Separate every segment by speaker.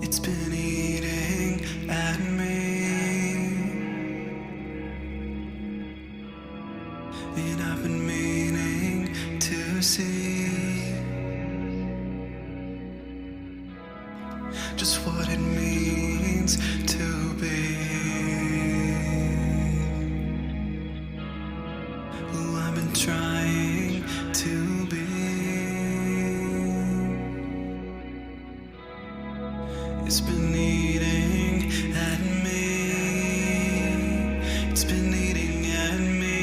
Speaker 1: It's been eating at me, and I've been meaning to see just what it means to be who I've been trying to be. It's been eating at me. It's been eating at me.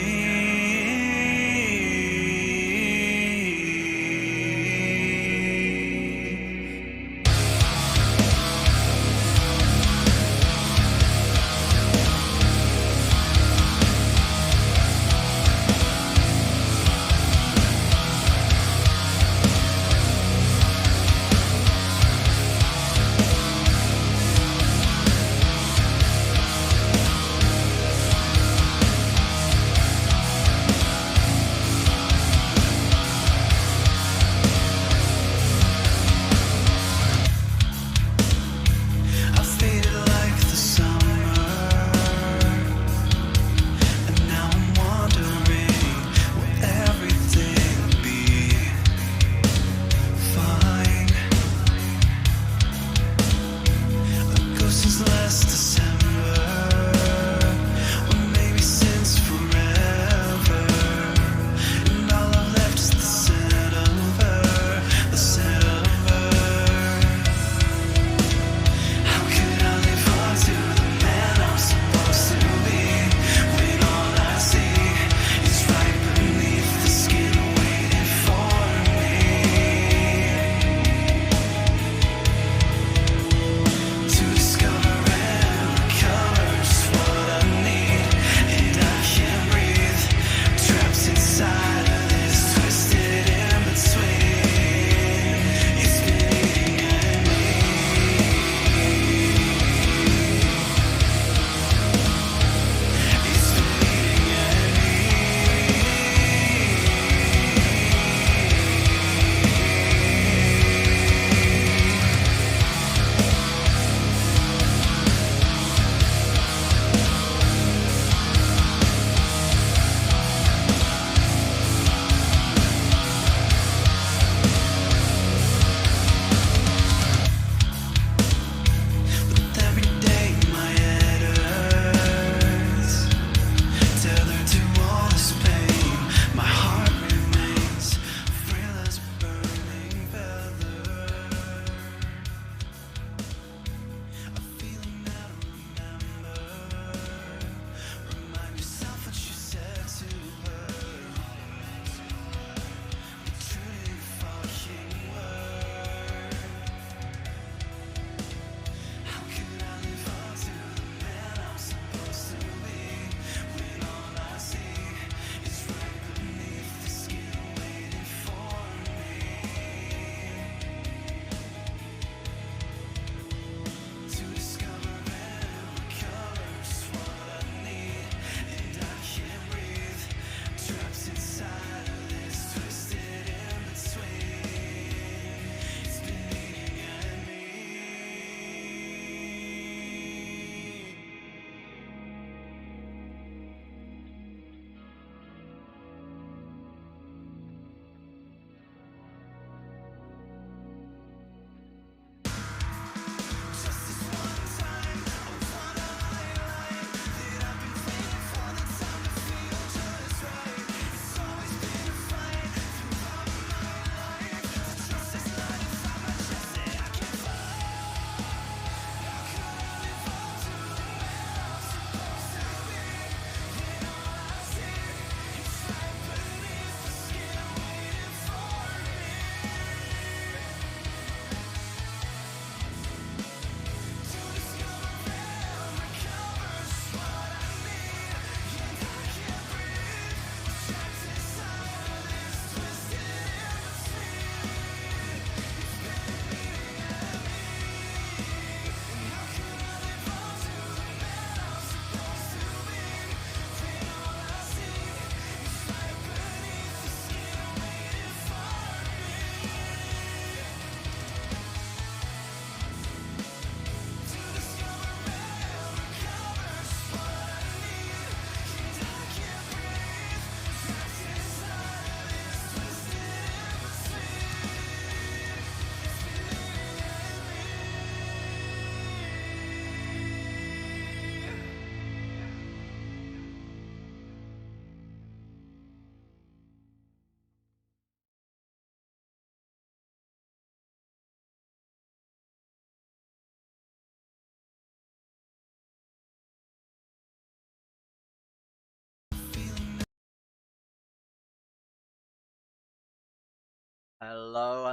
Speaker 2: Hello,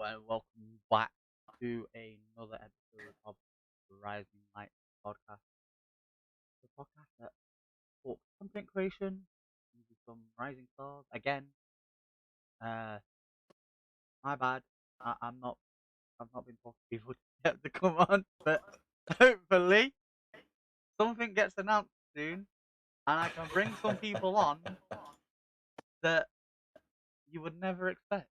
Speaker 2: and welcome back to another episode of the Rising Light podcast. The podcast that talks content creation, maybe some rising stars. Again, uh, my bad. I've not been talking to people yet to come on, but hopefully something gets announced soon, and I can bring some people on that you would never expect.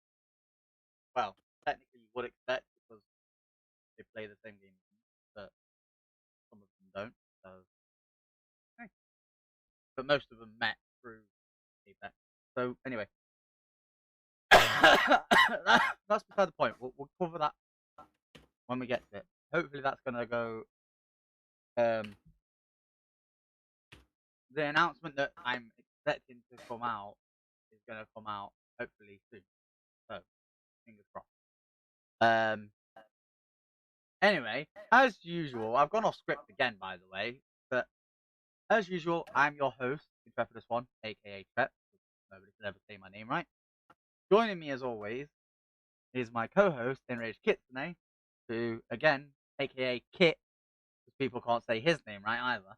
Speaker 2: Well, technically you would expect because they play the same game as me, but some of them don't. So, eh. But most of them met through Apex. So anyway, that's beside the point. We'll cover that when we get to it. Hopefully, that's gonna go. Um, the announcement that I'm expecting to come out is gonna come out hopefully soon. So fingers crossed. Um. Anyway, as usual, I've gone off script again, by the way. But as usual, I'm your host, Intrepidus One, aka Trep. Nobody can ever say my name right. Joining me as always is my co-host, Enraged Kitsune, who, again, aka Kit, because people can't say his name right either.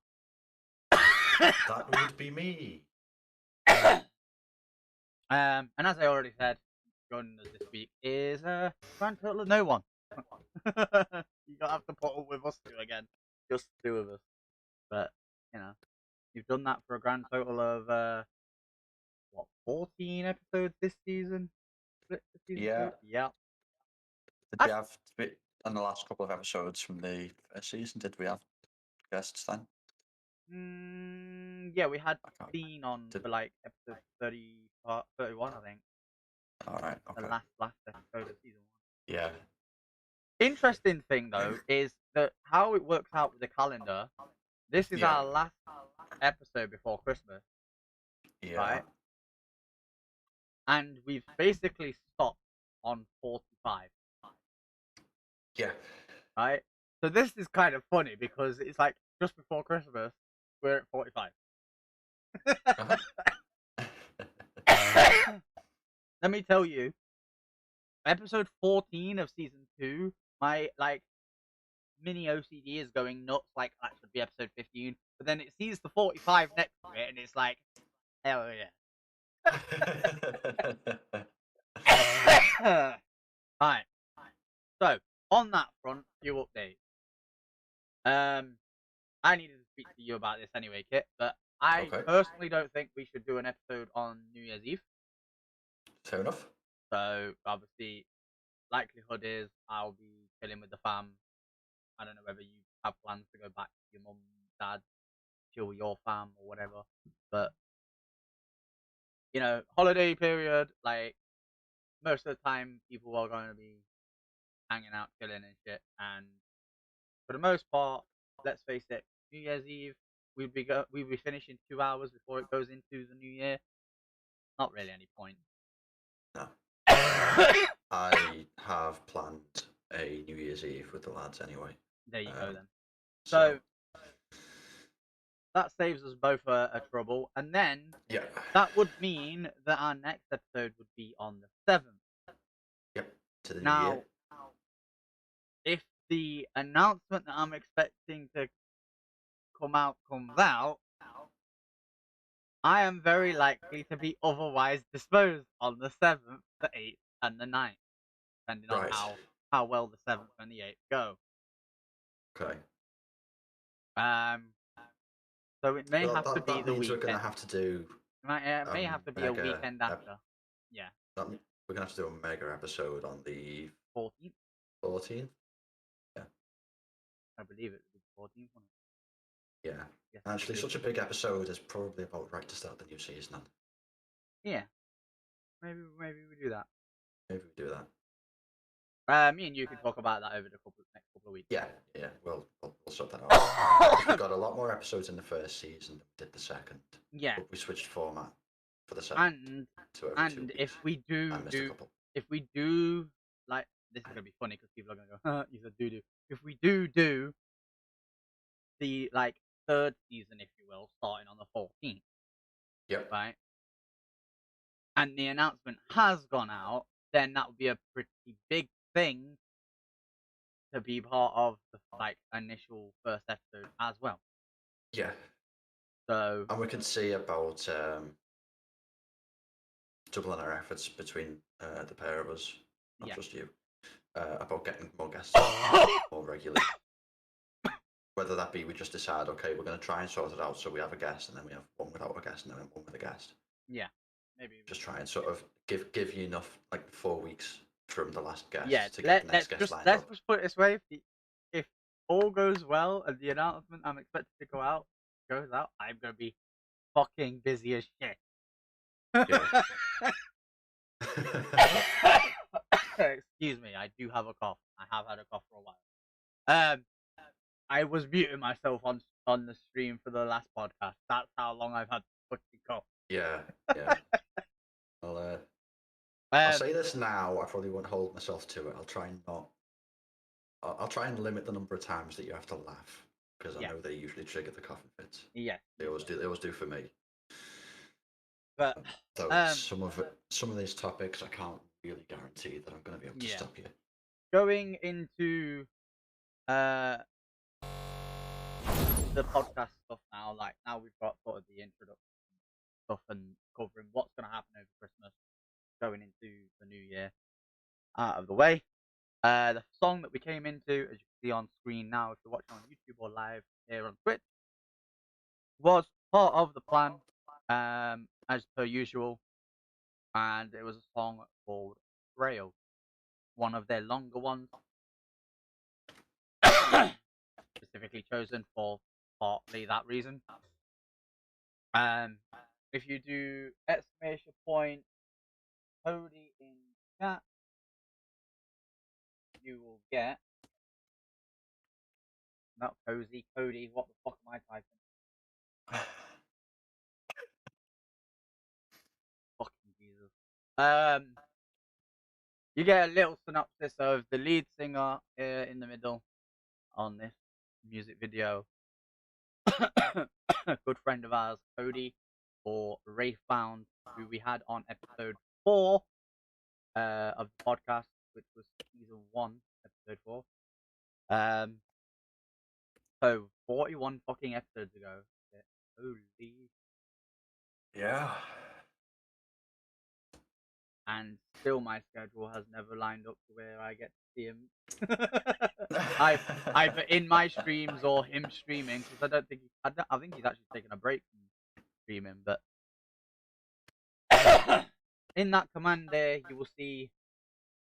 Speaker 3: That would be me.
Speaker 2: And as I already said, joining us this week is grand total of no one. You don't have to put up with us two again, just two of us. But you know, you've done that for a grand total of 14 episodes this season?
Speaker 3: Yeah.
Speaker 2: 2? Yeah.
Speaker 3: Did we have on the last couple of episodes from the first season? Did we have guests then?
Speaker 2: Yeah, we had
Speaker 3: I can't-
Speaker 2: Dean on
Speaker 3: Did-
Speaker 2: for like episode 30, 31, I think.
Speaker 3: All right.
Speaker 2: The
Speaker 3: Okay.
Speaker 2: last episode of season 1.
Speaker 3: Yeah.
Speaker 2: Interesting thing though is that how it works out with the calendar. This is
Speaker 3: Yeah.
Speaker 2: our last episode before Christmas,
Speaker 3: Yeah.
Speaker 2: right? And we've basically stopped on 45,
Speaker 3: Yeah.
Speaker 2: right? So this is kind of funny because it's like just before Christmas, we're at 45. Let me tell you, episode 14 of season 2, my like mini OCD is going nuts. Like that should be episode 15, but then it sees the 45 next to it, and it's like, hell yeah. Right. So on that front, few updates. I needed to speak to you about this anyway, Kit, but I
Speaker 3: Okay.
Speaker 2: personally don't think we should do an episode on New Year's Eve.
Speaker 3: Fair enough.
Speaker 2: So obviously, likelihood is I'll be chilling with the fam. I don't know whether you have plans to go back to your mum, dad, chill with your fam or whatever. But you know, holiday period, like most of the time, people are going to be hanging out, chilling and shit. And for the most part, let's face it, New Year's Eve, we'd be finishing 2 hours before it goes into the new year. Not really any point.
Speaker 3: No. I have planned a New Year's Eve with the lads anyway.
Speaker 2: There you go then.
Speaker 3: So
Speaker 2: that saves us both a trouble. And then
Speaker 3: yeah.
Speaker 2: that would mean that our next episode would be on the 7th.
Speaker 3: Yep. To the new
Speaker 2: Now,
Speaker 3: year.
Speaker 2: if the announcement that I'm expecting to come out comes out, I am very likely to be otherwise disposed on the 7th, the 8th, and the 9th, depending on
Speaker 3: Right.
Speaker 2: how well the 7th and the 8th go.
Speaker 3: Okay.
Speaker 2: So it may
Speaker 3: Well,
Speaker 2: have to be
Speaker 3: that
Speaker 2: the
Speaker 3: means
Speaker 2: weekend.
Speaker 3: we're going to have to do.
Speaker 2: It may have to be a weekend after. Yeah.
Speaker 3: We're going to have to do a mega episode on the
Speaker 2: 14th.
Speaker 3: 14th.
Speaker 2: I believe it would be 14th.
Speaker 3: Yeah.
Speaker 2: Yes,
Speaker 3: Actually, such a big episode is probably about right to start the new season. Then.
Speaker 2: Yeah. Maybe we do that.
Speaker 3: Maybe we do that.
Speaker 2: Me and you can talk about that over the next couple of weeks.
Speaker 3: Yeah. We'll sort that out. We got a lot more episodes in the first season than we did the second.
Speaker 2: Yeah.
Speaker 3: But we switched format for the second.
Speaker 2: And if we do like, this is gonna be funny because people are gonna go, you said do. If we do the like third season, if you will, starting on the 14th.
Speaker 3: Yep.
Speaker 2: Right. And the announcement has gone out, then that would be a pretty big thing to be part of the like initial first episode as well.
Speaker 3: Yeah,
Speaker 2: So
Speaker 3: and we can see about doubling our efforts between the pair of us, not
Speaker 2: yeah,
Speaker 3: just you, about getting more guests on more regularly. Whether that be we just decide, okay, we're going to try and sort it out so we have a guest, and then we have one without a guest, and then one with a guest.
Speaker 2: yeah, maybe
Speaker 3: Just try and sort of give you enough, like 4 weeks from the last guest
Speaker 2: yeah.
Speaker 3: to get the next guest lined
Speaker 2: Let's
Speaker 3: up.
Speaker 2: just put it this way: if all goes well and the announcement I'm expected to go out goes out, I'm gonna be fucking busy as shit.
Speaker 3: Yeah.
Speaker 2: Excuse me, I do have a cough. I have had a cough for a while. I was muting myself on the stream for the last podcast. That's how long I've had to fucking cough.
Speaker 3: Yeah, yeah. I'll say this now. I probably won't hold myself to it. I'll try and not. I'll try and limit the number of times that you have to laugh because I
Speaker 2: Yeah.
Speaker 3: know they usually trigger the coughing fits.
Speaker 2: Yeah,
Speaker 3: They always do. They always do for me.
Speaker 2: but
Speaker 3: Though some of these topics, I can't really guarantee that I'm going to be able to
Speaker 2: Yeah.
Speaker 3: stop you.
Speaker 2: going into the podcast stuff now, like now we've got sort of the introduction stuff and covering what's going to happen over Christmas, going into the new year out of the way. The song that we came into, as you can see on screen now, if you're watching on YouTube or live here on Twitch, was part of the plan, as per usual, and it was a song called Rail, one of their longer ones, specifically chosen for partly that reason. If you do exclamation point Cody in chat, you will get not Cozy, Cody. What the fuck am I typing? Fucking Jesus. You get a little synopsis of the lead singer in the middle on this music video. A good friend of ours, Cody, or Ray Found, who we had on episode 4 of the podcast, which was season 1, episode 4. So 41 fucking episodes ago. Holy.
Speaker 3: Yeah.
Speaker 2: And still my schedule has never lined up to where I get to see him. Either in my streams or him streaming, because I think he's actually taking a break from streaming. But in that command there, you will see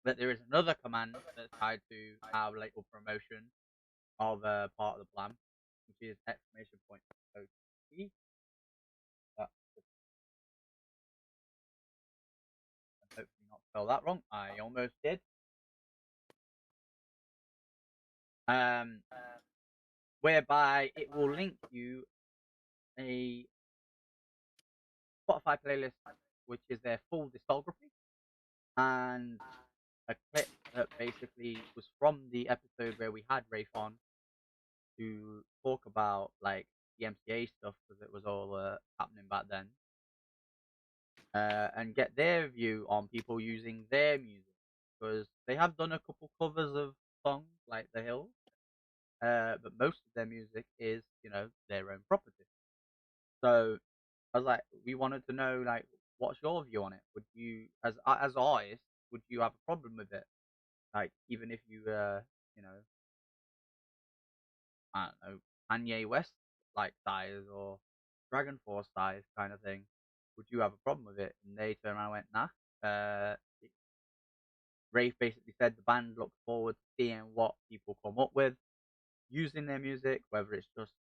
Speaker 2: that there is another command that's tied to our little promotion of part of the plan, which is exclamation point OT. Hopefully not spell that wrong. I almost did. Whereby it will link you a Spotify playlist, which is their full discography, and a clip that basically was from the episode where we had Rafe on to talk about like the MCA stuff because it was all happening back then, and get their view on people using their music because they have done a couple covers of songs like The Hills, but most of their music is their own property. So I was like, we wanted to know like what's your view on it? Would you, as artists, would you have a problem with it? Like even if you I don't know, Kanye West like size or Dragon Force size kind of thing, would you have a problem with it? And they turned around and went, nah. Rafe basically said the band looks forward to seeing what people come up with using their music, whether it's just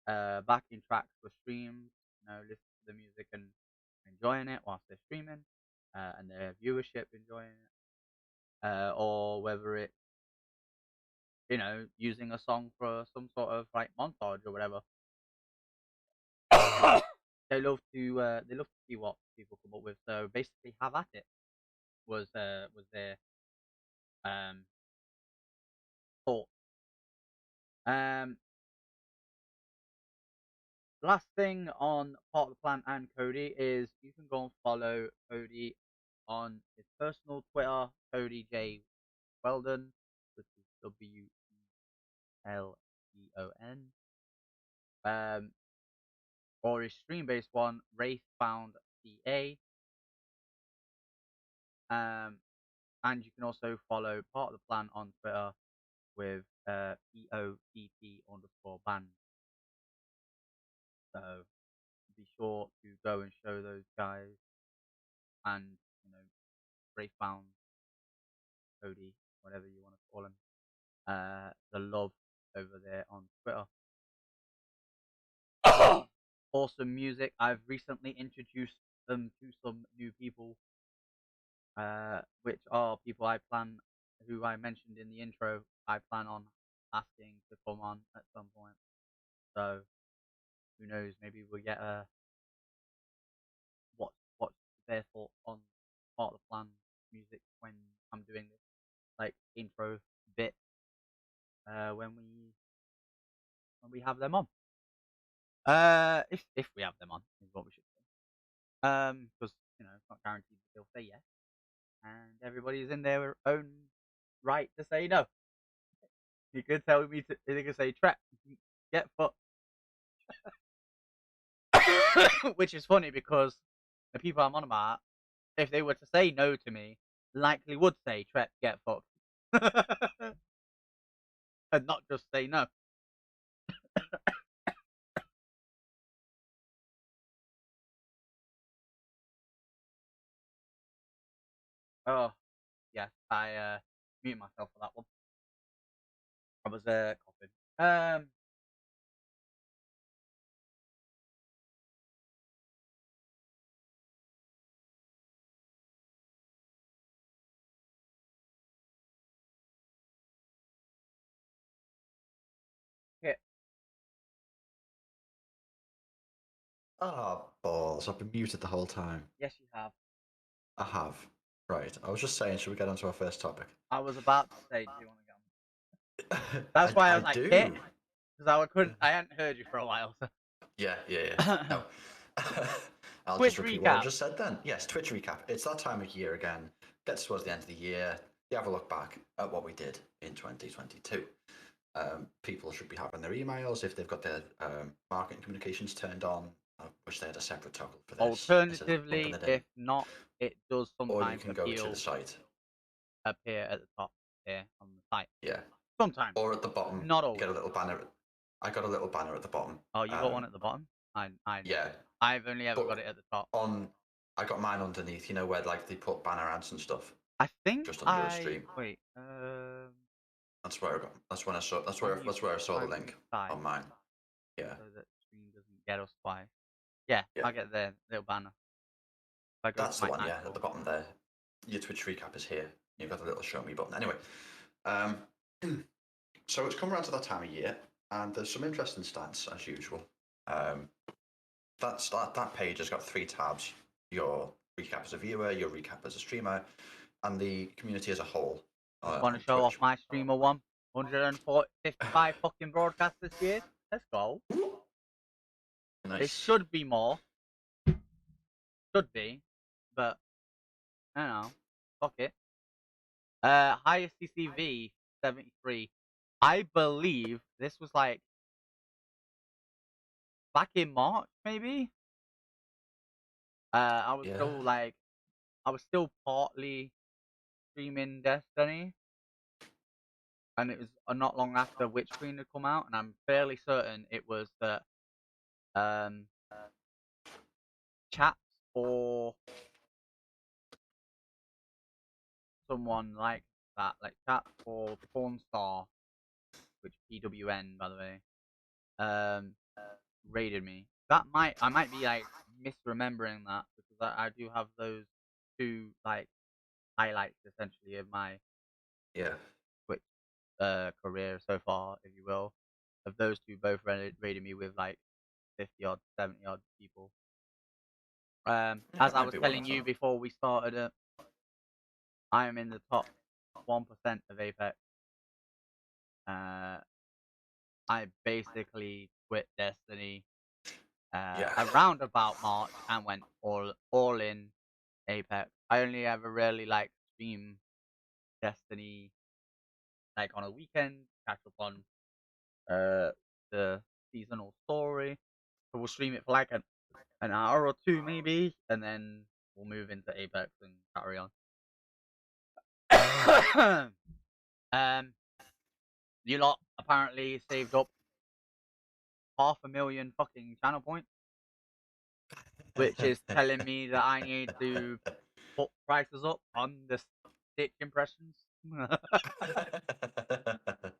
Speaker 2: backing tracks for streams, listen to the music and enjoying it whilst they're streaming, and their viewership enjoying it, or whether it's using a song for some sort of like montage or whatever. They love to see what people come up with. So basically, have at it was their thought. Last thing on part of the plan and Cody is you can go and follow Cody on his personal Twitter, Cody J. Weldon, which is WELDON. Or his stream-based one, Wraithbound CA. And you can also follow Part of the Plan on Twitter with POTT_band. So be sure to go and show those guys and, you know, Wraithbound, Cody, whatever you want to call him, the love over there on Twitter. Awesome music. I've recently introduced them to some new people, which are people who I mentioned in the intro, I plan on asking to come on at some point. So who knows? Maybe we'll get what's their thoughts on Part of the Plan music when I'm doing this like intro bit when we have them on. If we have them on is what we should say. Because you know it's not guaranteed that they'll say yes, and everybody's in their own right to say no. You could tell me to. They could say trap, get fucked, which is funny because the people I'm on about, if they were to say no to me, likely would say trap, get fucked, and not just say no. Oh, yes, I muted myself for that one. I was coughing. Yeah.
Speaker 3: Ah, balls. I've been muted the whole time.
Speaker 2: Yes, you have.
Speaker 3: I have. Right. I was just saying, should we get on to our first topic?
Speaker 2: I was about to say, do you want to go on? That's why I was like, hit. Because I hadn't heard you for a while. So.
Speaker 3: Yeah. No. I'll
Speaker 2: Twitch
Speaker 3: just repeat
Speaker 2: recap.
Speaker 3: what I just said then. Yes, Twitch recap. It's that time of year again. Gets towards the end of the year. You have a look back at what we did in 2022. People should be having their emails if they've got their marketing communications turned on. I wish they had a separate toggle for this.
Speaker 2: Alternatively, if not, it does
Speaker 3: or you
Speaker 2: sometimes
Speaker 3: can go to the site.
Speaker 2: appear at the top here on the site.
Speaker 3: Yeah.
Speaker 2: Sometimes.
Speaker 3: Or at the bottom.
Speaker 2: Not always.
Speaker 3: You get a little banner. I got a little banner at the bottom.
Speaker 2: Oh, you got one at the bottom?
Speaker 3: Yeah.
Speaker 2: I've only ever got it at the top.
Speaker 3: I got mine underneath. You know where like they put banner ads and stuff.
Speaker 2: I think
Speaker 3: just under a stream.
Speaker 2: Wait.
Speaker 3: That's where I got. That's when I saw. That's where I saw the link on mine. Yeah.
Speaker 2: So that stream doesn't get us twice. Yeah. I get the little banner.
Speaker 3: That's the one. Yeah, at the bottom there. Your Twitch recap is here. You've got a little show me button. Anyway, so it's come around to that time of year, and there's some interesting stats as usual. That page has got 3 tabs: your recap as a viewer, your recap as a streamer, and the community as a whole.
Speaker 2: Want to show off my streamer one? 155 fucking broadcasts this year. Let's go.
Speaker 3: Nice.
Speaker 2: It should be more. Should be, but I don't know. Fuck it. Highest CCV 73. I believe this was like back in March, maybe. I was still partly streaming Destiny, and it was not long after Witch Queen had come out, and I'm fairly certain it was that chats or someone like that, like chat or Pornstar, which PWN by the way, raided me. I might be like misremembering that because I do have those 2 like highlights essentially of my Twitch career so far, if you will. Of those 2 both raided me with like 50 odd, 70 odd people. As I was telling you before we started it, I am in the top 1% of Apex. I basically quit Destiny around about March and went all in Apex. I only ever really like stream Destiny like on a weekend, catch up on the seasonal story. So we'll stream it for like an hour or two maybe, and then we'll move into Apex and carry on. You lot apparently saved up 500,000 fucking channel points, which is telling me that I need to put prices up on the Stitch impressions.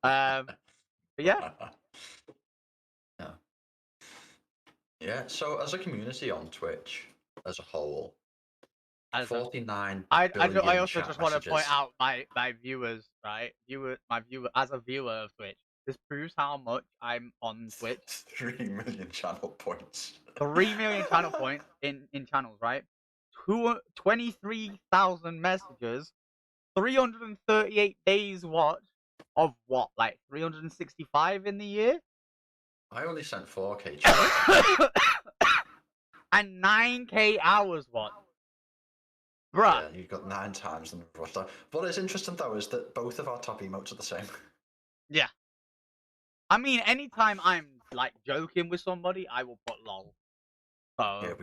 Speaker 2: But yeah,
Speaker 3: Yeah. Yeah. So as a community on Twitch as a whole,
Speaker 2: as a,
Speaker 3: 49
Speaker 2: I
Speaker 3: billion
Speaker 2: also
Speaker 3: chat
Speaker 2: just want to point
Speaker 3: messages.
Speaker 2: out my viewers, right? My viewer as a viewer of Twitch. This proves how much I'm on Twitch.
Speaker 3: 3 million channel points.
Speaker 2: 3 million channel points in channels, right? 23,000 messages, 338 days watch of what, like 365 in the year,
Speaker 3: I only sent 4K chats.
Speaker 2: and 9K hours watch. Bruh.
Speaker 3: Yeah, you've got 9 times the number of watch time. What is interesting though is that both of our top emotes are the same.
Speaker 2: Yeah. I mean, anytime I'm like joking with somebody, I will put lol. So,
Speaker 3: Yeah,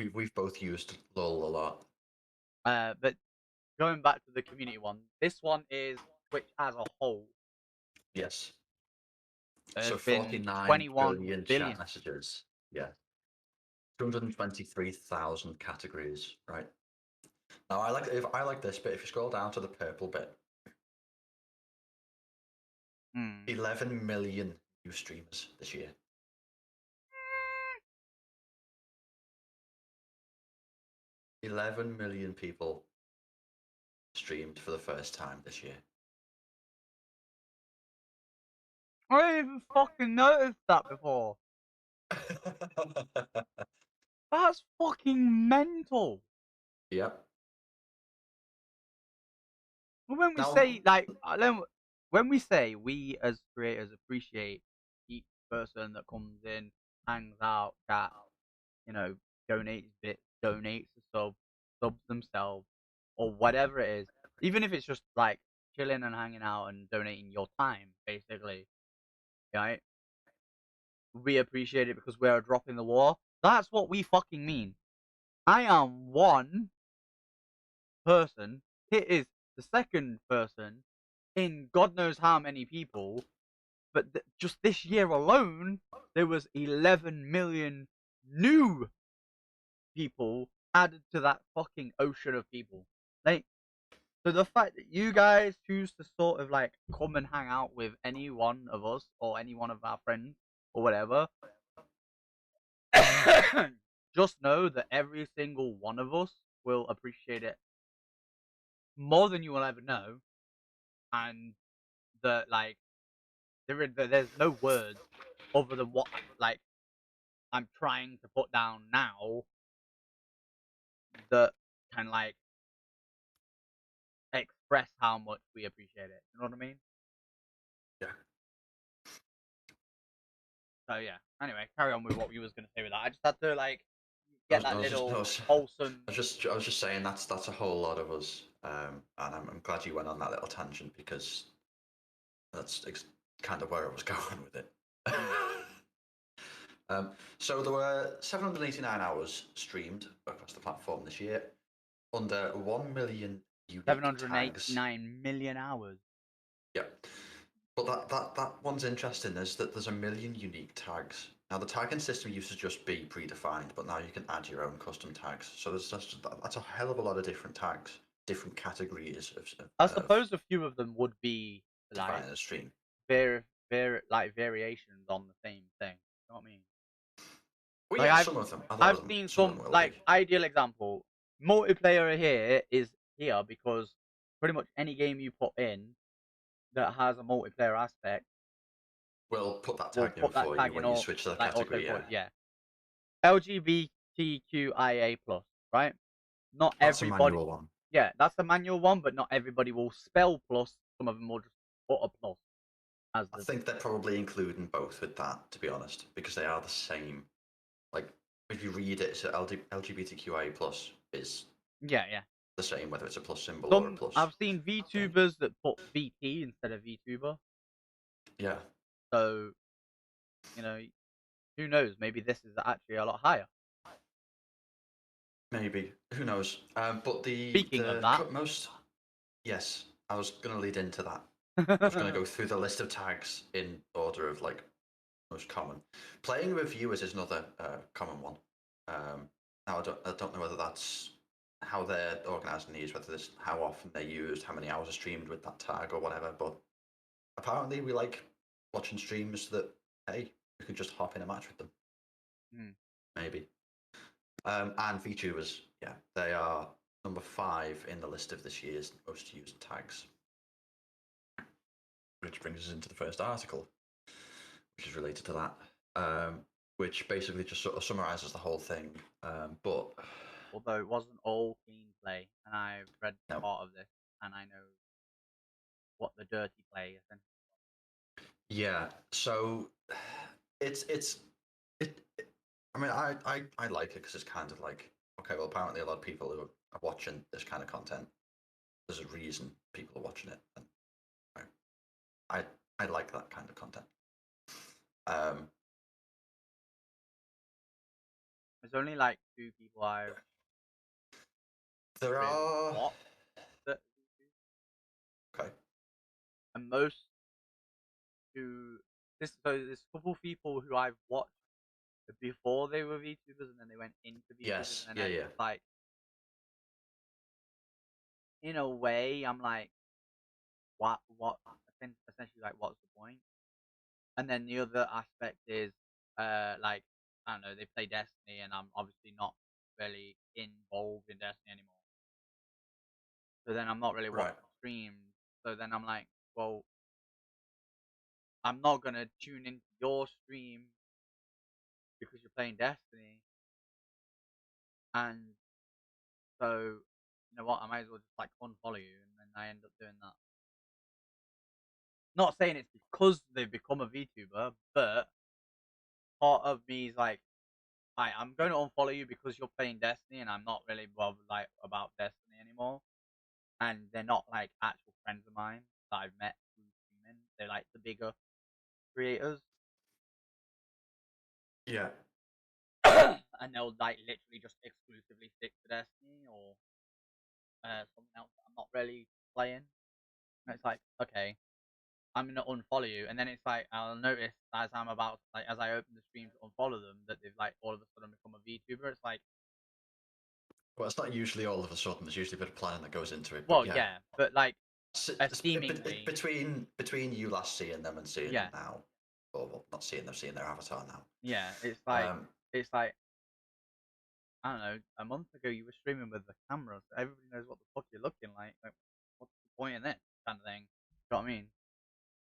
Speaker 3: we've both used LOL a lot.
Speaker 2: but going back to the community one, this one is Twitch as a whole.
Speaker 3: Yes.
Speaker 2: There's
Speaker 3: So
Speaker 2: been
Speaker 3: 49
Speaker 2: 21
Speaker 3: billion
Speaker 2: billion.
Speaker 3: chat messages. Yeah. 223,000 categories, right? Now I like this bit. If you scroll down to the purple bit, 11 million new streamers this year. 11 million people streamed for the first time this year.
Speaker 2: I didn't even fucking noticed that before. That's fucking mental.
Speaker 3: Yep.
Speaker 2: When we
Speaker 3: Now-
Speaker 2: say like, when we say we as creators appreciate each person that comes in, hangs out, chat, you know, donates bits, donates a subs themselves, or whatever it is, even if it's just like chilling and hanging out and donating your time, basically, right? We appreciate it because we're a drop in the water. That's what we fucking mean. I am one person. It is the second person in God knows how many people. But just this year alone, there was 11 million new people added to that fucking ocean of people. Like, so the fact that you guys choose to sort of like come and hang out with any one of us or any one of our friends or whatever, just know that every single one of us will appreciate it more than you will ever know, and that like there's no words other than what like I'm trying to put down now that can like express how much we appreciate it. You know what I mean?
Speaker 3: Yeah.
Speaker 2: So yeah. Anyway, carry on with what you was gonna say with that. I just had to like get that little wholesome.
Speaker 3: I was just saying that's a whole lot of us, and I'm glad you went on that little tangent because that's kind of where I was going with it. So there were 789 hours streamed across the platform this year, under 1 million unique
Speaker 2: 789
Speaker 3: tags.
Speaker 2: million hours.
Speaker 3: Yeah, but that one's interesting is that there's 1 million unique tags. Now the tagging system used to just be predefined, but now you can add your own custom tags. So that's a hell of a lot of different tags, different categories of
Speaker 2: I suppose a few of them would be like
Speaker 3: defining a stream.
Speaker 2: like variations on the same thing. You know what I mean?
Speaker 3: Well,
Speaker 2: Like,
Speaker 3: yeah, some of them.
Speaker 2: I've seen some like ideal example. Multiplayer here is here because pretty much any game you put in that has a multiplayer aspect
Speaker 3: will put that
Speaker 2: will
Speaker 3: tag in
Speaker 2: put that
Speaker 3: for
Speaker 2: tag
Speaker 3: you when
Speaker 2: in
Speaker 3: you switch to that
Speaker 2: like
Speaker 3: category.
Speaker 2: auto
Speaker 3: Yeah.
Speaker 2: LGBTQIA plus, right? Not
Speaker 3: That's a
Speaker 2: everybody.
Speaker 3: manual one.
Speaker 2: Yeah, that's the manual one, but not everybody will spell plus. Some of them will just put a plus.
Speaker 3: I think they're probably including both with that, to be honest, because they are the same. Like if you read it, so LGBTQIA plus is
Speaker 2: yeah.
Speaker 3: the same, whether it's a plus symbol or a plus.
Speaker 2: I've seen VTubers that put VT instead of VTuber.
Speaker 3: Yeah,
Speaker 2: So, you know, who knows? Maybe this is actually a lot higher.
Speaker 3: maybe. Who knows? But
Speaker 2: Speaking of that,
Speaker 3: most. Yes, I was going to lead into that. I was going to go through the list of tags in order of like most common. Playing with viewers is another common one. Now I don't know whether that's how they're organising these, whether this how often they're used, how many hours are streamed with that tag or whatever. But apparently, we like watching streams that hey, we could just hop in a match with them. Maybe. And VTubers, yeah, they are number 5 in the list of this year's most used tags. Which brings us into the first article, which is related to that, which basically just sort of summarizes the whole thing. But
Speaker 2: although it wasn't all clean play, and I read
Speaker 3: No.
Speaker 2: part of this, and I know what the dirty play essentially.
Speaker 3: yeah, so I mean, I like it because it's kind of like, okay, well, apparently a lot of people who are watching this kind of content, there's a reason people are watching it, and I like that kind of content.
Speaker 2: There's only like 2 people I've
Speaker 3: There
Speaker 2: really
Speaker 3: are
Speaker 2: watched that
Speaker 3: okay,
Speaker 2: and most who so there's a couple people who I've watched before they were VTubers and then they went into VTubers
Speaker 3: yes,
Speaker 2: and
Speaker 3: yeah,
Speaker 2: then
Speaker 3: yeah,
Speaker 2: it's like in a way I'm like what essentially like what's the point? And then the other aspect is like I don't know, they play Destiny and I'm obviously not really involved in Destiny anymore. So then I'm not really
Speaker 3: right,
Speaker 2: watching streams. So then I'm like, well, I'm not gonna tune into your stream because you're playing Destiny. And so, you know what? I might as well just like unfollow you, and then I end up doing that. Not saying it's because they've become a VTuber, but part of me is like, I'm going to unfollow you because you're playing Destiny, and I'm not really bothered like about Destiny anymore. And they're not like actual friends of mine that I've met through streaming. They're like the bigger creators,
Speaker 3: yeah,
Speaker 2: and they'll like literally just exclusively stick to Destiny or something else that I'm not really playing. And it's like, okay, I'm gonna unfollow you, and then it's like I'll notice as I'm about like as I open the stream to unfollow them that they've like all of a sudden become a VTuber. It's like,
Speaker 3: well, it's not usually all of a sudden. There's usually a bit of planning that goes into it,
Speaker 2: well,
Speaker 3: but yeah.
Speaker 2: yeah, but like
Speaker 3: Seemingly.
Speaker 2: seemingly,
Speaker 3: Between you last seeing them and seeing
Speaker 2: yeah,
Speaker 3: them now, or well, not seeing them, seeing their avatar now.
Speaker 2: yeah.
Speaker 3: Um,
Speaker 2: It's like I don't know. A month ago you were streaming with the camera, so everybody knows what the fuck you're looking like. Like, what's the point in this kind of thing? You know what I mean?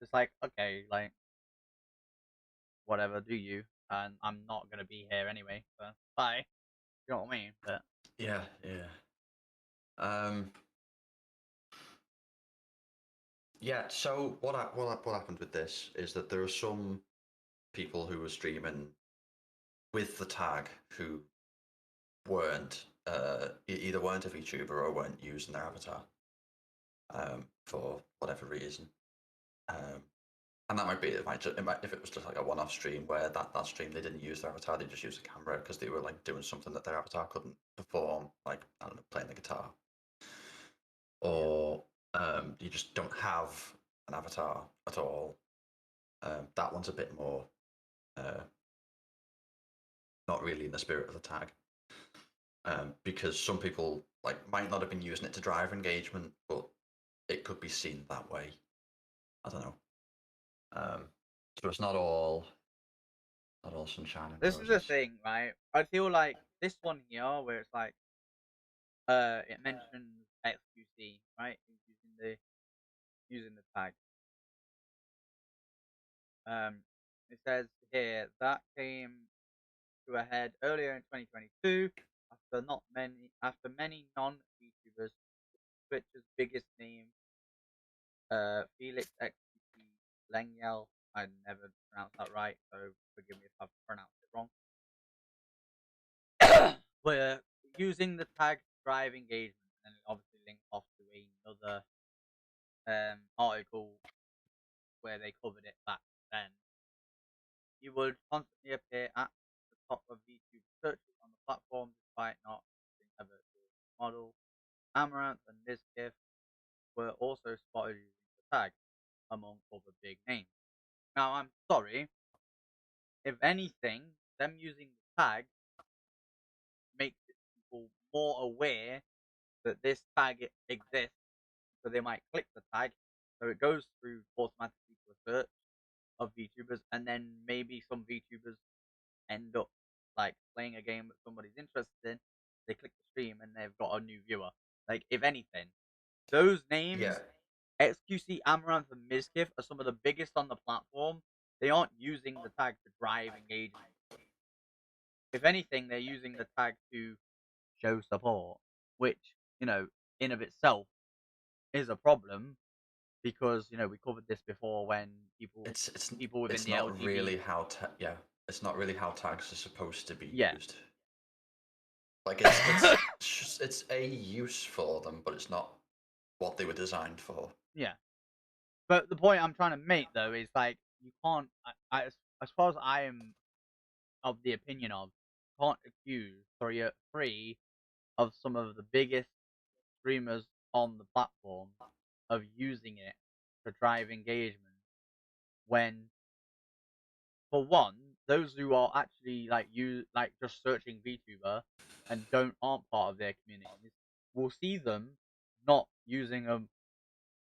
Speaker 2: It's like okay, like whatever, do you? And I'm not gonna be here anyway, so bye. You know what I mean? But
Speaker 3: yeah, yeah. Um, yeah. So what happened with this is that there are some people who were streaming with the tag who weren't either weren't a VTuber or weren't using their avatar for whatever reason. And that might be it might if it was just like a one-off stream where that stream they didn't use their avatar, they just used the camera because they were like doing something that their avatar couldn't perform, like I don't know, playing the guitar, or you just don't have an avatar at all. That one's a bit more not really in the spirit of the tag, because some people like might not have been using it to drive engagement, but it could be seen that way. I don't know. So it's not all sunshine and
Speaker 2: this
Speaker 3: roses.
Speaker 2: is the thing, right? I feel like this one here, where it's like, it mentions XQC, right? Using the tag. It says here that came to a head earlier in 2022 after many non-VTubers, Twitch's biggest name, Felix XQC Lengyel. I never pronounced that right, so forgive me if I've pronounced it wrong. We're using the tag drive engagement, and obviously another article where they covered it back then, you would constantly appear at the top of VTube searches on the platform despite not being a virtual model. Amaranth and Mizkif were also spotted using the tag, among other big names. Now, I'm sorry, if anything, them using the tag makes people more aware that this tag exists, so they might click the tag, so it goes through automatically to a search of VTubers, and then maybe some VTubers end up like playing a game that somebody's interested in. They click the stream and they've got a new viewer. Like, if anything, those names,
Speaker 3: Yeah.
Speaker 2: XQC, Amaranth, and Mizkif, are some of the biggest on the platform. They aren't using the tag to drive engagement. If anything, they're using the tag to show support, which, you know, in of itself is a problem, because, you know, we covered this before when people within
Speaker 3: It's
Speaker 2: the
Speaker 3: not
Speaker 2: LGBT
Speaker 3: really how it's not really how tags are supposed to be
Speaker 2: Yeah.
Speaker 3: used. Like it's a use for them, but it's not what they were designed for.
Speaker 2: Yeah. But the point I'm trying to make, though, is like, you can't, as far as I am of the opinion of, can't accuse three of some of the biggest streamers on the platform of using it to drive engagement, when, for one, those who are actually like just searching VTuber and aren't part of their communities will see them not using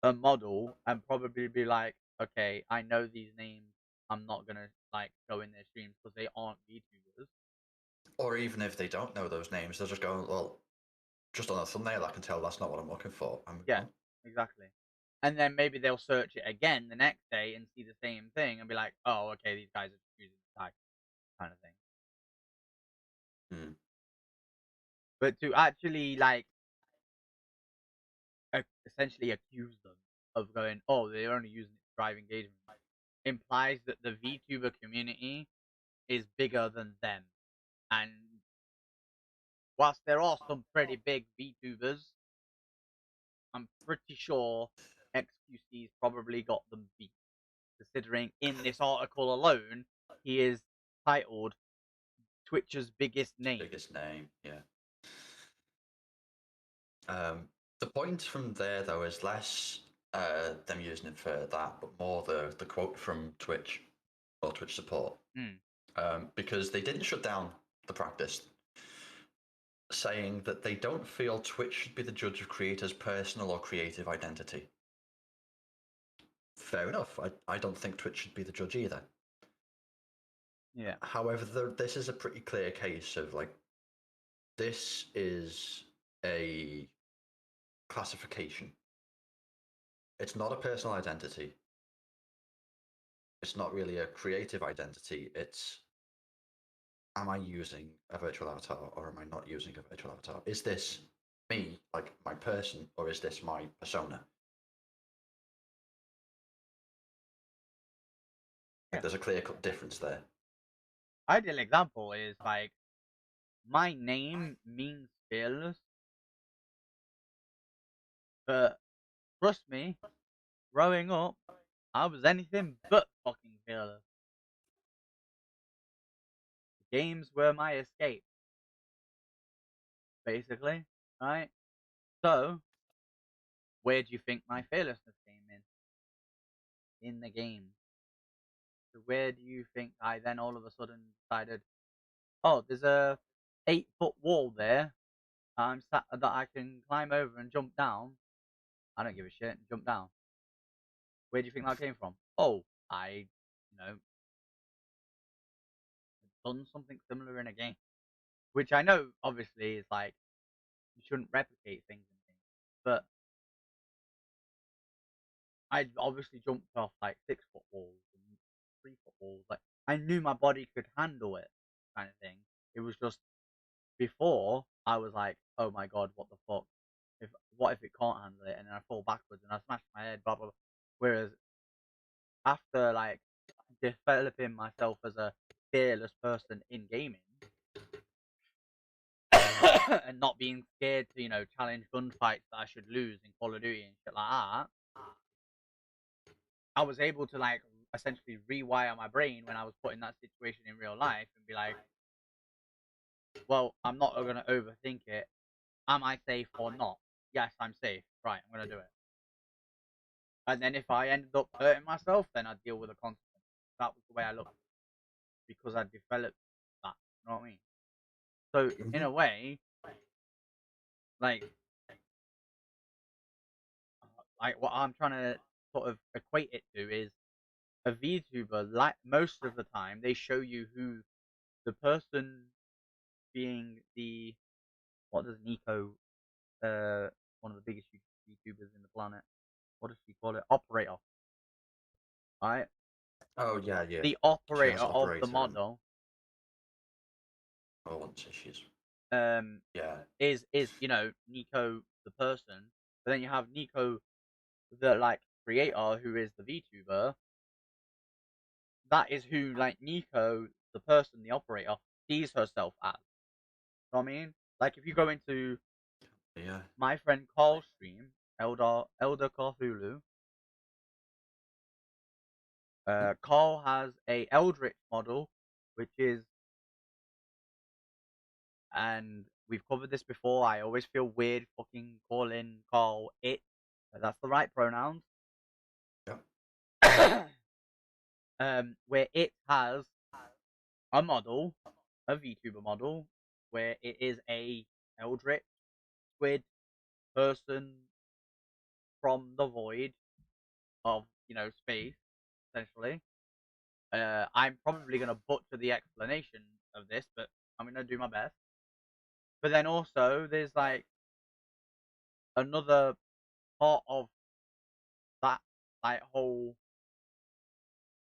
Speaker 2: a model and probably be like, okay, I know these names, I'm not gonna like go in their streams because they aren't VTubers.
Speaker 3: Or even if they don't know those names, they'll just go, well, just on a thumbnail, I can tell that's not what I'm looking for.
Speaker 2: Yeah, exactly. And then maybe they'll search it again the next day and see the same thing and be like, oh, okay, these guys are just using the tag, kind of thing.
Speaker 3: Hmm.
Speaker 2: But to actually like essentially accuse them of going, oh, they're only using it to drive engagement, implies that the VTuber community is bigger than them. And whilst there are some pretty big VTubers, I'm pretty sure XQC's probably got them beat. Considering in this article alone, he is titled Twitch's biggest name.
Speaker 3: Biggest name, yeah. The point from there, though, is less them using it for that, but more the quote from Twitch or Twitch support, because they didn't shut down the practice, saying that they don't feel Twitch should be the judge of creators' personal or creative identity. Fair enough. I don't think Twitch should be the judge either.
Speaker 2: Yeah.
Speaker 3: However, this is a pretty clear case of like, this is a classification. It's not a personal identity. It's not really a creative identity. It's, am I using a virtual avatar or am I not using a virtual avatar? Is this me, like my person, or is this my persona? Like, there's a clear-cut difference there.
Speaker 2: Ideal example is like, my name means fearless, but trust me, growing up, I was anything but fucking fearless. Games were my escape, basically, right? So, where do you think my fearlessness came in? In the game. So where do you think I then all of a sudden decided, oh, there's a 8-foot wall there that I can climb over and jump down. I don't give a shit, and jump down. Where do you think that came from? Oh, I, done something similar in a game. Which I know, obviously, is like, you shouldn't replicate things in games. But I obviously jumped off like 6-foot walls and 3-foot walls. Like, I knew my body could handle it, kind of thing. It was just before I was like, oh my god, what the fuck? What if it can't handle it? And then I fall backwards and I smash my head, blah blah blah. Whereas after like developing myself as a fearless person in gaming, and not being scared to, challenge gunfights that I should lose in Call of Duty and shit like that, I was able to like essentially rewire my brain when I was put in that situation in real life and be like, well, I'm not gonna overthink it. Am I safe or not? Yes, I'm safe. Right, I'm gonna do it. And then if I ended up hurting myself, then I'd deal with the consequences. That was the way I looked because I developed that. You know what I mean? So in a way, like what I'm trying to sort of equate it to is a VTuber. Like most of the time, they show you who the person being the what does Nico, one of the biggest VTubers in the planet, what does she call it? Operator. Right?
Speaker 3: Oh yeah, yeah.
Speaker 2: The
Speaker 3: She
Speaker 2: operator
Speaker 3: has
Speaker 2: of the
Speaker 3: operator.
Speaker 2: model
Speaker 3: I wouldn't say she's.
Speaker 2: is
Speaker 3: Yeah.
Speaker 2: Nico the person, but then you have Nico the like creator who is the VTuber. That is who like Nico the person, the operator, sees herself as. You know what I mean? Like if you go into
Speaker 3: Yeah.
Speaker 2: my friend Carl's stream, Elder Cthulhu, Carl has a Eldritch model, which is, and we've covered this before. I always feel weird fucking calling Carl it. But that's the right pronouns.
Speaker 3: Yeah.
Speaker 2: Where it has a model, a VTuber model, where it is a Eldritch squid person from the void of space, essentially. I'm probably gonna butcher the explanation of this, but I'm gonna do my best. But then also, there's like another part of that like whole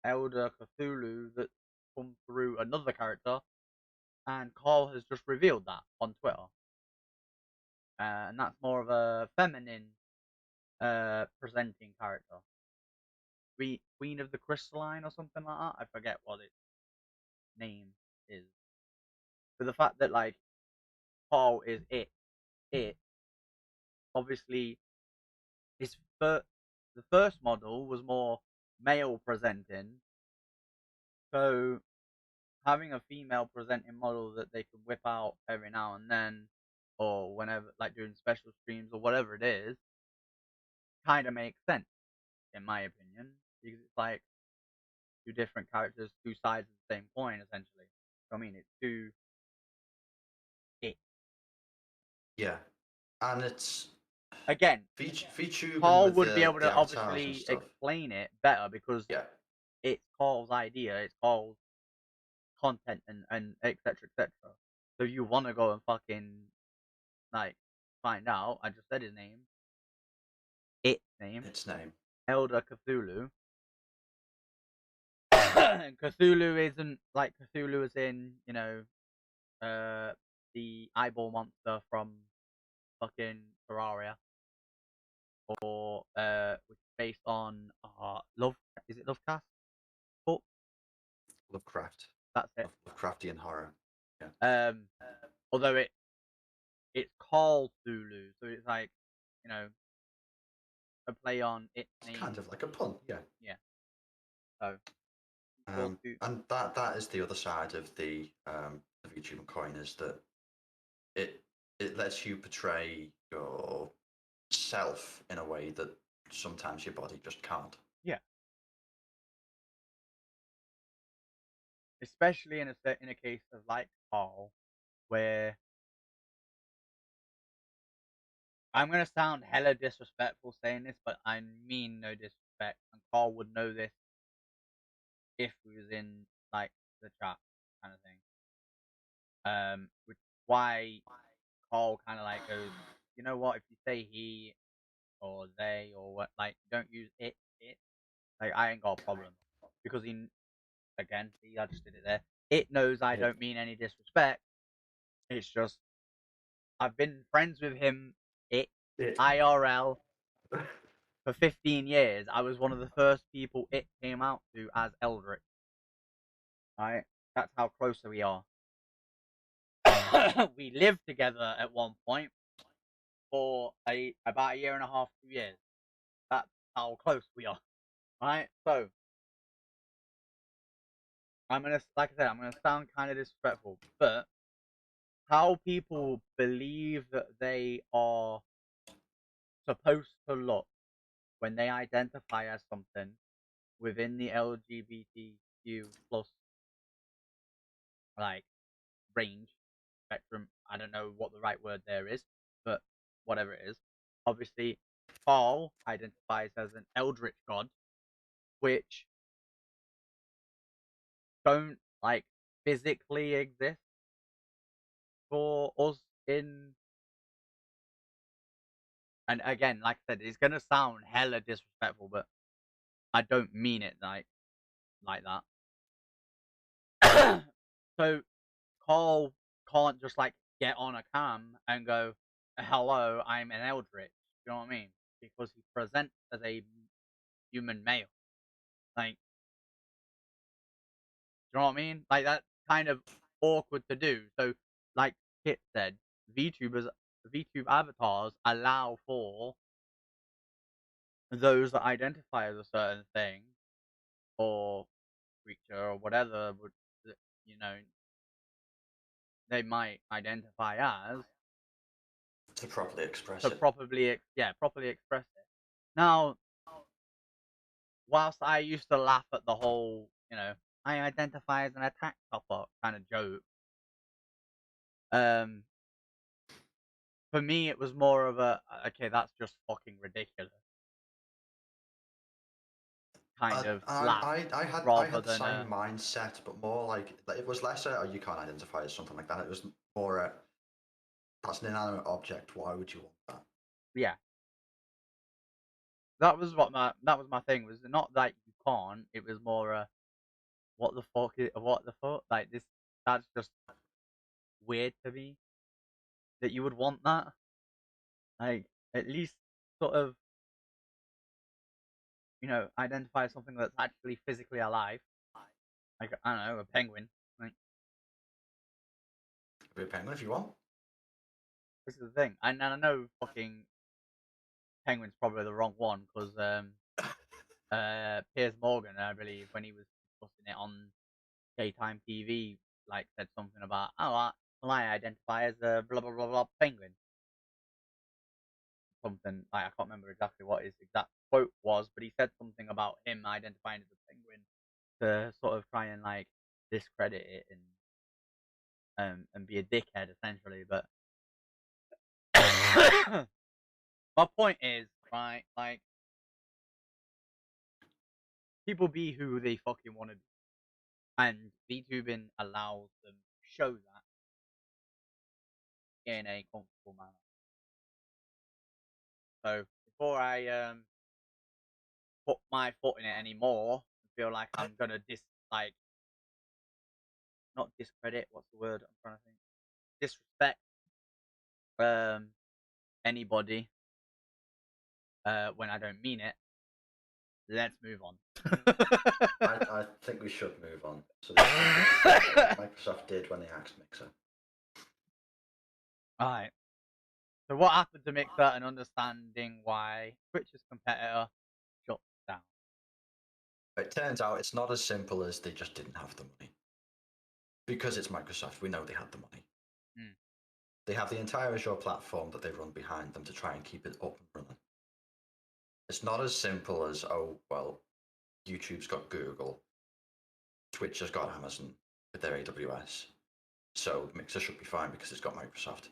Speaker 2: Elder Cthulhu that come through another character, and Carl has just revealed that on Twitter, and that's more of a feminine presenting character, Queen of the Crystalline or something like that. I forget what its name is, but the fact that like Carl is it obviously his the first model was more male presenting, so having a female presenting model that they can whip out every now and then or whenever, like doing special streams or whatever it is, kind of makes sense in my opinion, because it's like two different characters, two sides of the same coin essentially. So, I mean, it's two it
Speaker 3: Yeah. And it's
Speaker 2: again.
Speaker 3: VTube and
Speaker 2: Carl
Speaker 3: with
Speaker 2: would be able
Speaker 3: the
Speaker 2: to
Speaker 3: avatars and
Speaker 2: obviously
Speaker 3: stuff.
Speaker 2: explain it better because
Speaker 3: Yeah.
Speaker 2: it's Carl's idea, it's Carl's content, and etc. etc. So if you want to go and fucking like find out, I just said his name, its name,
Speaker 3: Its name.
Speaker 2: Elder Cthulhu. And Cthulhu isn't like Cthulhu is in the eyeball monster from fucking Terraria, or which is based on Love. Is it Lovecraft? Oh,
Speaker 3: Lovecraft.
Speaker 2: that's it.
Speaker 3: Lovecraftian horror. Yeah.
Speaker 2: Although it's called Thulu, so it's like you know a play on its
Speaker 3: It's
Speaker 2: name.
Speaker 3: kind of like a pun. Yeah.
Speaker 2: Yeah. So
Speaker 3: And that is the other side of the VTuber coin, is that it lets you portray your self in a way that sometimes your body just can't.
Speaker 2: yeah, especially in a case of like Carl, where I'm gonna sound hella disrespectful saying this, but I mean no disrespect, and Carl would know this if we was in like the chat kind of thing. Which is why Carl kind of like goes, you know what? If you say he or they or what, like don't use it. Like I ain't got a problem because again, see, I just did it there. It knows I don't mean any disrespect. It's just I've been friends with him. IRL for 15 years. I was one of the first people it came out to as Eldritch. Right? That's how close we are. we lived together at one point for about a year and a half, 2 years. That's how close we are, right? So I'm gonna, like I said, I'm gonna sound kind of disrespectful, but how people believe that they are supposed to look when they identify as something within the LGBTQ plus like range spectrum. I don't know what the right word there is, but whatever it is. Obviously, Paul identifies as an eldritch god, which don't like physically exist for us in. And again, like I said, it's gonna sound hella disrespectful, but I don't mean it like that. So Carl can't just like get on a cam and go, "Hello, I'm an eldritch." You know what I mean? Because he presents as a human male. Like, you know what I mean? Like that's kind of awkward to do. So, like Kit said, VTube avatars allow for those that identify as a certain thing or creature or whatever would, you know, they might identify as
Speaker 3: To properly express
Speaker 2: to
Speaker 3: it.
Speaker 2: properly express it. Now, whilst I used to laugh at the whole, I identify as an attack chopper kind of joke, um, for me it was more of a okay, that's just fucking ridiculous kind of laugh
Speaker 3: I
Speaker 2: rather
Speaker 3: had the
Speaker 2: than
Speaker 3: same
Speaker 2: a
Speaker 3: mindset, but more like it was less a, oh, you can't identify as something like that. It was more a, that's an inanimate object. Why would you want that?
Speaker 2: yeah. That was my thing. Was not that you can't. It was more a what the fuck like this. That's just weird to me that you would want that. Like at least sort of identify something that's actually physically alive. Like I don't know, a penguin. Like
Speaker 3: Be a penguin if you want.
Speaker 2: this is the thing, and I know fucking penguin's probably the wrong one because Piers Morgan, I believe, when he was discussing it on daytime TV, like said something about I identify as a blah blah blah blah penguin. Something like I can't remember exactly what his exact quote was, but he said something about him identifying as a penguin to sort of try and like discredit it and be a dickhead essentially. But my point is, right, like people be who they fucking want to be, and VTubing allows them to show that in a comfortable manner. So before I put my foot in it anymore, I feel like I'm gonna like not discredit. What's the word I'm trying to think? Disrespect anybody when I don't mean it. Let's move on.
Speaker 3: I think we should move on. So this is what Microsoft did when they axed Mixer.
Speaker 2: Alright. So what happened to Mixer and understanding why Twitch's competitor shut down?
Speaker 3: It turns out it's not as simple as they just didn't have the money. Because it's Microsoft, we know they had the money.
Speaker 2: Hmm.
Speaker 3: They have the entire Azure platform that they run behind them to try and keep it up and running. It's not as simple as, oh, well, YouTube's got Google, Twitch has got Amazon with their AWS, so Mixer should be fine because it's got Microsoft.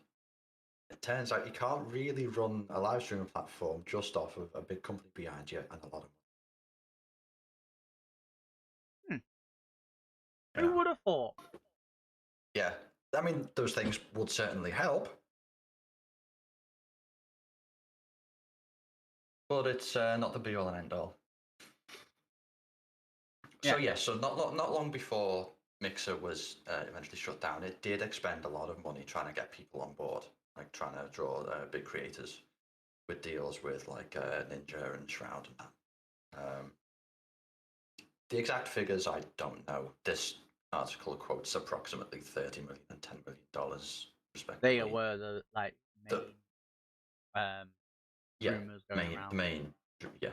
Speaker 3: It turns out you can't really run a live streaming platform just off of a big company behind you and a lot of money.
Speaker 2: Who would have thought?
Speaker 3: Yeah, I mean, those things would certainly help. But it's not the be all and end all. So yeah, so not long before Mixer was eventually shut down, it did expend a lot of money trying to get people on board, like trying to draw big creators with deals with like Ninja and Shroud and that. The exact figures I don't know. This article quotes approximately $30 million and $10 million
Speaker 2: They
Speaker 3: respectively.
Speaker 2: were the like
Speaker 3: The-
Speaker 2: main
Speaker 3: Yeah,
Speaker 2: rumors going around.
Speaker 3: main, yeah.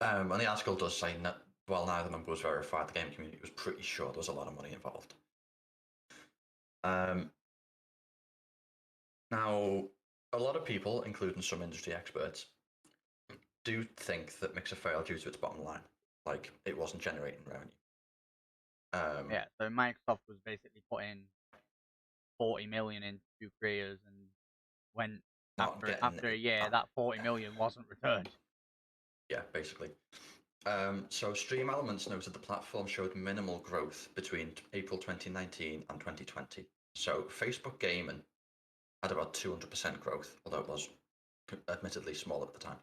Speaker 3: And the article does say that while neither number was verified, the gaming community was pretty sure there was a lot of money involved. Now, a lot of people, including some industry experts, do think that Mixer failed due to its bottom line. Like, it wasn't generating revenue.
Speaker 2: Yeah, so Microsoft was basically putting 40 million into 2 creators, and when
Speaker 3: Not getting
Speaker 2: after a year, that 40 million wasn't returned.
Speaker 3: Yeah, basically. So Stream Elements noted the platform showed minimal growth between April 2019 and 2020. So Facebook Gaming had about 200% growth, although it was admittedly small at the time.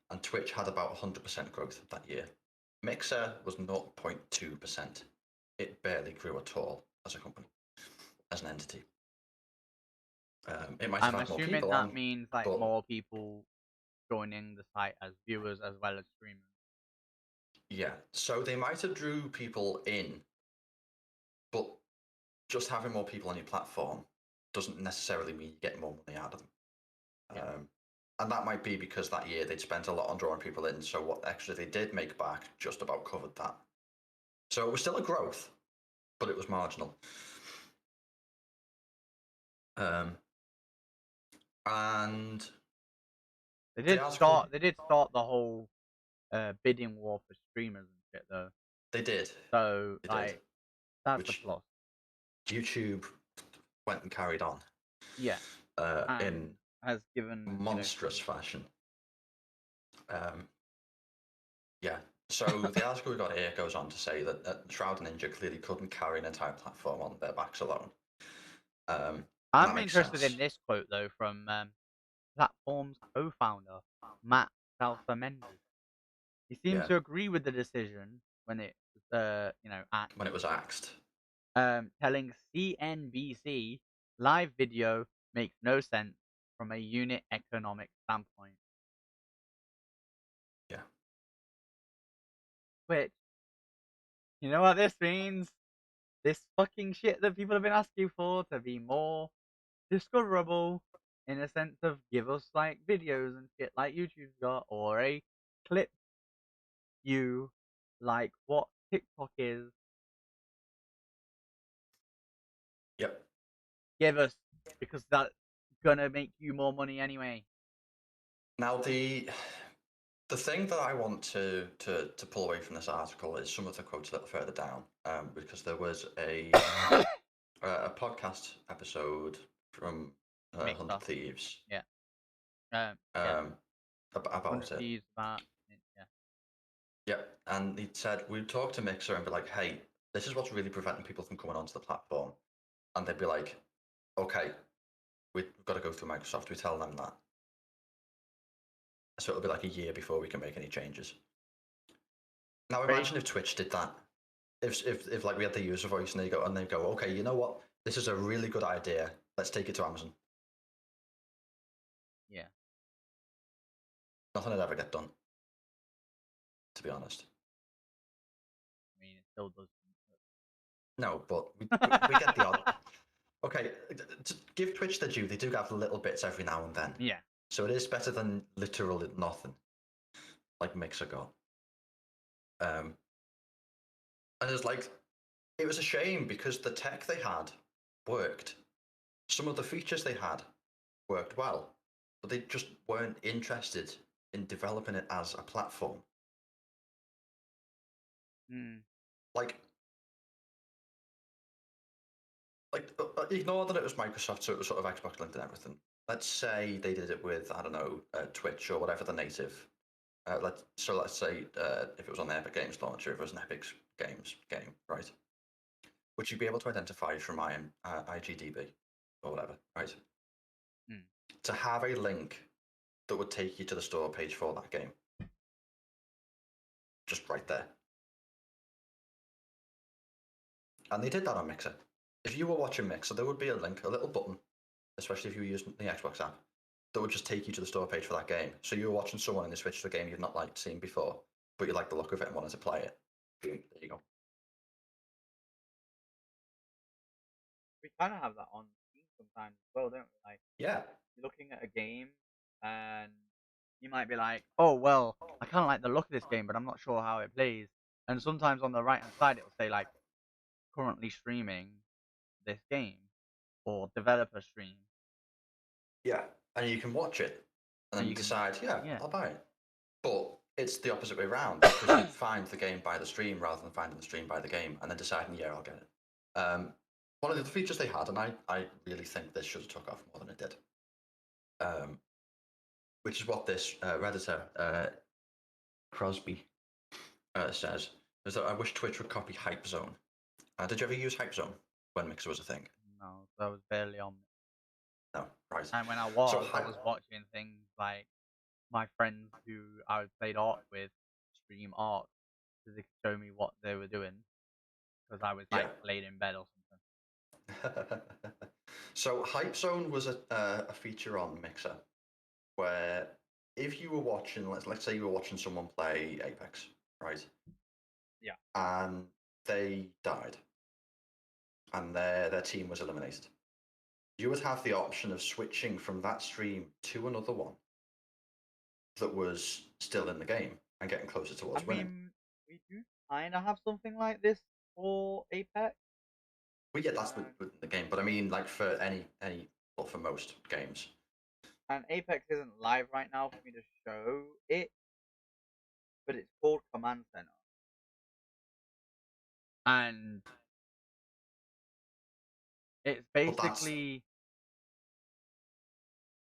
Speaker 3: And Twitch had about 100% growth that year. Mixer was 0.2%. It barely grew at all as a company, as an entity. It might have
Speaker 2: I'm
Speaker 3: had more
Speaker 2: assuming
Speaker 3: people
Speaker 2: that
Speaker 3: on,
Speaker 2: means like
Speaker 3: but
Speaker 2: more people joining the site as viewers as well as streamers.
Speaker 3: yeah. So they might have drew people in, but just having more people on your platform doesn't necessarily mean you get more money out of them.
Speaker 2: Yeah.
Speaker 3: And that might be because that year they'd spent a lot on drawing people in, so what extra they did make back just about covered that. So it was still a growth, but it was marginal. And
Speaker 2: They did
Speaker 3: article-
Speaker 2: start the whole bidding war for streamers and shit though.
Speaker 3: they did.
Speaker 2: So
Speaker 3: They
Speaker 2: like
Speaker 3: did.
Speaker 2: that's
Speaker 3: Which-
Speaker 2: the plus.
Speaker 3: YouTube went and carried on
Speaker 2: Yeah.
Speaker 3: in
Speaker 2: Has given
Speaker 3: monstrous fashion. Yeah. So the article we got here goes on to say that Shroud and Ninja clearly couldn't carry an entire platform on their backs alone.
Speaker 2: I'm interested in this quote though from Platform's co-founder Matt Salsa-Mendes. He seems to agree with the decision when it was
Speaker 3: when it was axed.
Speaker 2: telling CNBC live video makes no sense from a unit economic standpoint.
Speaker 3: Yeah.
Speaker 2: Which, you know what this means? This fucking shit that people have been asking for to be more discoverable in a sense of give us like videos and shit like YouTube's got, or a clip view like what TikTok is.
Speaker 3: Yep.
Speaker 2: Give us, because that's gonna make you more money anyway.
Speaker 3: Now the thing that I want to pull away from this article is some of the quotes a little further down, because there was a podcast episode from
Speaker 2: Mixer.
Speaker 3: 100 Thieves.
Speaker 2: Yeah.
Speaker 3: About it.
Speaker 2: Thieves, yeah.
Speaker 3: Yep, and he said we'd talk to Mixer and be like, "Hey, this is what's really preventing people from coming onto the platform," and they'd be like, "Okay, we've got to go through Microsoft." We tell them that, so it'll be like a year before we can make any changes. Now imagine if Twitch did that. If like we had the user voice and they go, "Okay, you know what? This is a really good idea. Let's take it to Amazon."
Speaker 2: Yeah.
Speaker 3: Nothing would ever get done, to be honest.
Speaker 2: I mean, it still does.
Speaker 3: No, but we get the odd. Okay, to give Twitch the due, they do have little bits every now and then.
Speaker 2: Yeah.
Speaker 3: So it is better than literally nothing, like Mixer got. And it's like, it was a shame because the tech they had worked. Some of the features they had worked well, but they just weren't interested in developing it as a platform. Like ignore that it was Microsoft, so it was sort of Xbox linked and everything. Let's say they did it with, I don't know, Twitch or whatever the native. Let's say if it was on the Epic Games launcher, if it was an Epic Games game, right? Would you be able to identify from IGDB or whatever, right? To have a link that would take you to the store page for that game. Just right there. And they did that on Mixer. If you were watching Mixer, there would be a link, a little button, especially if you were using the Xbox app, that would just take you to the store page for that game. So you were watching someone in the Switch to a game you've not seen before, but you like the look of it and wanted to play it. There you go.
Speaker 2: We kind of have that on Steam sometimes as well, don't we? Like,
Speaker 3: Yeah,
Speaker 2: you're looking at a game and you might be like, oh, well, I kind of like the look of this game, but I'm not sure how it plays. And sometimes on the right hand side, it'll say, like, currently streaming this game or developer stream.
Speaker 3: yeah, and you can watch it and
Speaker 2: And
Speaker 3: then
Speaker 2: you can,
Speaker 3: decide, yeah,
Speaker 2: yeah.
Speaker 3: I'll buy it. But it's the opposite way around because you find the game by the stream rather than finding the stream by the game and then deciding, yeah, I'll get it. One of the features they had, and I really think this should have took off more than it did, which is what this Redditor, Crosby, says, is that I wish Twitch would copy Hype Zone. Did you ever use Hype Zone when Mixer was a thing?
Speaker 2: No, so I was barely on.
Speaker 3: No, right.
Speaker 2: And when I
Speaker 3: So
Speaker 2: was watching things like my friends who I played art with stream art because they could show me what they were doing because I was like
Speaker 3: Yeah.
Speaker 2: laid in bed or something.
Speaker 3: So Hype Zone was a feature on Mixer where if you were watching, let's say you were watching someone play Apex, right?
Speaker 2: Yeah.
Speaker 3: And they died, and their team was eliminated. You would have the option of switching from that stream to another one that was still in the game and getting closer towards winning.
Speaker 2: We do kind of have something like this for Apex.
Speaker 3: Well, yeah, that's with the game, but I mean, like for well, for most games.
Speaker 2: And Apex isn't live right now for me to show it, but it's called Command Center. And it's basically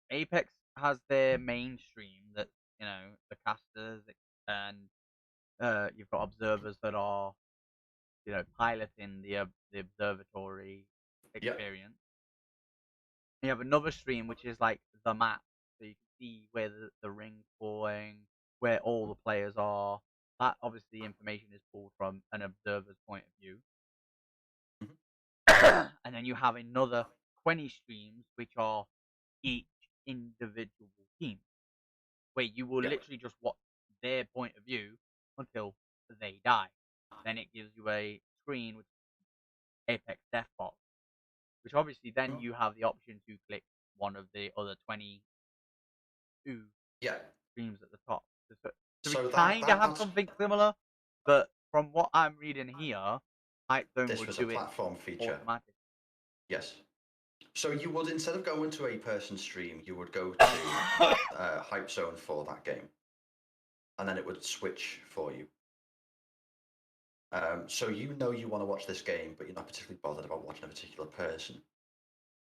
Speaker 2: Apex has their mainstream that the casters and you've got observers that are piloting the observatory experience. Yep. You have another stream which is like the map, so you can see where the ring's falling, where all the players are. That obviously information is pulled from an observer's point of view.
Speaker 3: Mm-hmm.
Speaker 2: And then you have another 20 streams which are each individual team, where you will literally just watch their point of view until they die. Then it gives you a screen which is Apex Death Box, which obviously then you have the option to click one of the other 22 streams at the top. So we kind of have something similar, but from what I'm reading here, Hype Zone
Speaker 3: this
Speaker 2: would
Speaker 3: was
Speaker 2: do
Speaker 3: a platform feature.
Speaker 2: Automatic.
Speaker 3: Yes. So you would, instead of going to a person stream, you would go to Hype Zone for that game, and then it would switch for you. So you want to watch this game, but you're not particularly bothered about watching a particular person.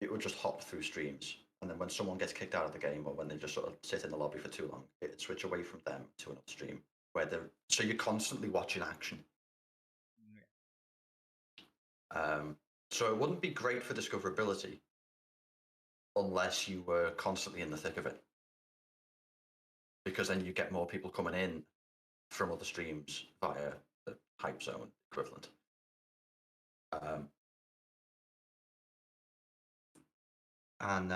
Speaker 3: It would just hop through streams, and then when someone gets kicked out of the game, or when they just sort of sit in the lobby for too long, it'd switch away from them to another stream so you're constantly watching action. So it wouldn't be great for discoverability unless you were constantly in the thick of it, because then you get more people coming in from other streams via the Hype Zone equivalent. And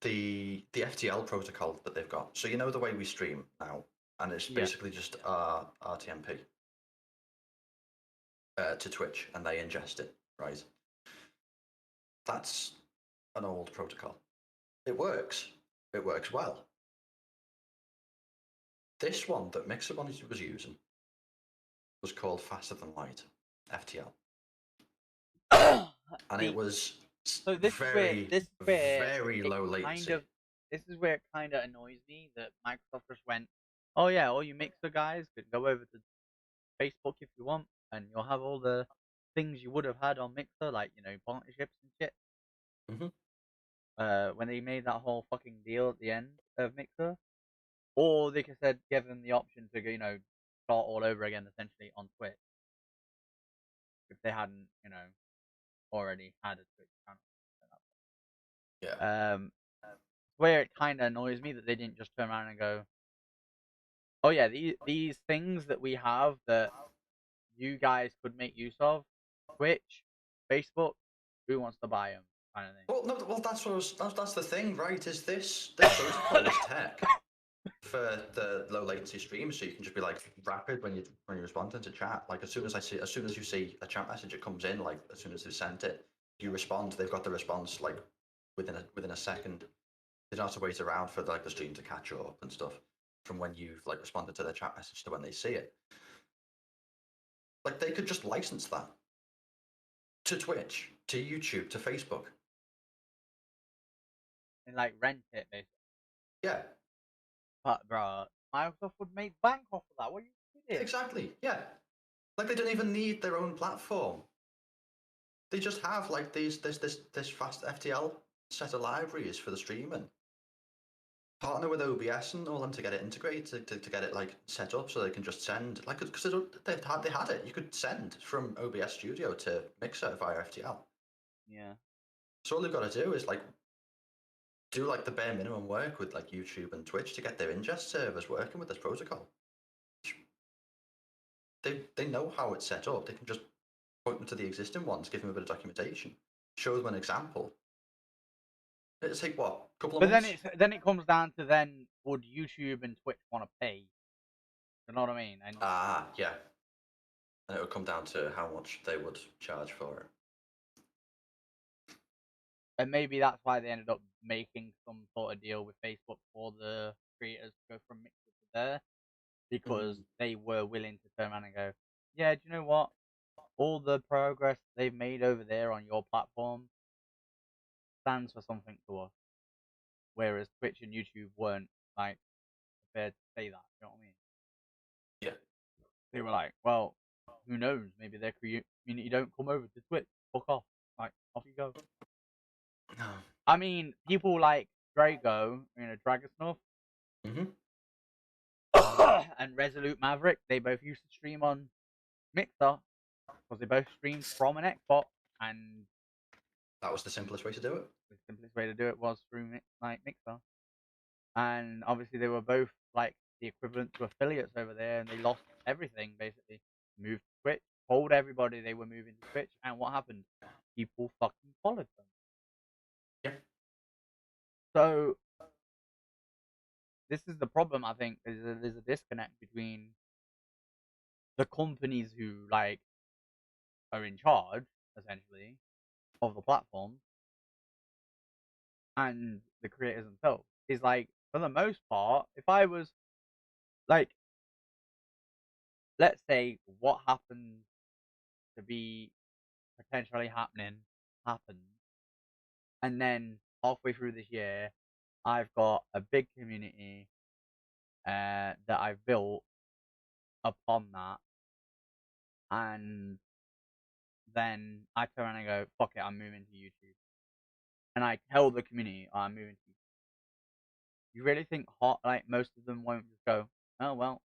Speaker 3: the FTL protocol that they've got. So the way we stream now, and it's basically just RTMP to Twitch, and they ingest it, right? That's an old protocol. It works. It works well. This one that Mixer was using was called Faster Than Light, FTL. And it was very low latency.
Speaker 2: This is where it kind of annoys me that Microsoft just went, oh yeah, all you Mixer guys could go over to Facebook if you want, and you'll have all the things you would have had on Mixer, like partnerships and shit.
Speaker 3: Mm-hmm.
Speaker 2: When they made that whole fucking deal at the end of Mixer, or they could have give them the option to start all over again essentially on Twitch if they hadn't already had a Twitch channel.
Speaker 3: Yeah.
Speaker 2: Where it kind of annoys me that they didn't just turn around and go, oh yeah, these things that we have that you guys could make use of, Twitch, Facebook, who wants to buy them, kind of thing.
Speaker 3: Well, no, that's the thing, right? Is this protocol is tech for the low latency streams, so you can just be like rapid when you're responding to chat. Like as soon as you see a chat message, it comes in like as soon as you sent it. you respond, they've got the response like within a second. They don't have to wait around for like the stream to catch up and stuff from when you've like responded to their chat message to when they see it. Like they could just license that to Twitch, to YouTube, to Facebook.
Speaker 2: And like rent it, basically.
Speaker 3: Yeah,
Speaker 2: But bro, Microsoft would make bank off of that. What are you kidding?
Speaker 3: exactly. Yeah, like they don't even need their own platform. They just have like this fast FTL set of libraries for the streaming. Partner with OBS and all them to get it integrated, to get it like set up so they can just send, like, because they had it. You could send from OBS Studio to Mixer via FTL.
Speaker 2: Yeah.
Speaker 3: So all they've got to do is like do like the bare minimum work with like YouTube and Twitch to get their ingest servers working with this protocol. They know how it's set up. They can just point them to the existing ones, give them a bit of documentation, show them an example. It'll take what, a couple of
Speaker 2: But
Speaker 3: months?
Speaker 2: then it comes down to then would YouTube and Twitch want to pay? You know what I mean? And
Speaker 3: Yeah. And it would come down to how much they would charge for it.
Speaker 2: and maybe that's why they ended up making some sort of deal with Facebook for the creators to go from Mixer to there, because they were willing to turn around and go, yeah, do you know what? All the progress they've made over there on your platform stands for something to us. Whereas Twitch and YouTube weren't like prepared to say that. You know what I mean?
Speaker 3: Yeah.
Speaker 2: They were like, well, who knows? Maybe their community don't come over to Twitch. Fuck off. Like, off you go.
Speaker 3: No.
Speaker 2: I mean, people like Drago, Dragasnuff, and Resolute Maverick, they both used to stream on Mixer because they both streamed from an Xbox, and
Speaker 3: That was the simplest way to do it.
Speaker 2: the simplest way to do it was through Mixer. And obviously, they were both like the equivalent to affiliates over there, and they lost everything basically. Moved to Twitch, told everybody they were moving to Twitch, and what happened? People fucking followed them.
Speaker 3: Yeah.
Speaker 2: So this is the problem. I think there's a disconnect between the companies who like are in charge essentially of the platform and the creators themselves. Is like, for the most part, if I was like, let's say what happened to be potentially happens, and then halfway through this year, I've got a big community that I've built upon that, and then I turn around and go, fuck it, I'm moving to YouTube. And I tell the community, oh, I'm moving to YouTube. You really think like most of them won't just go, oh well,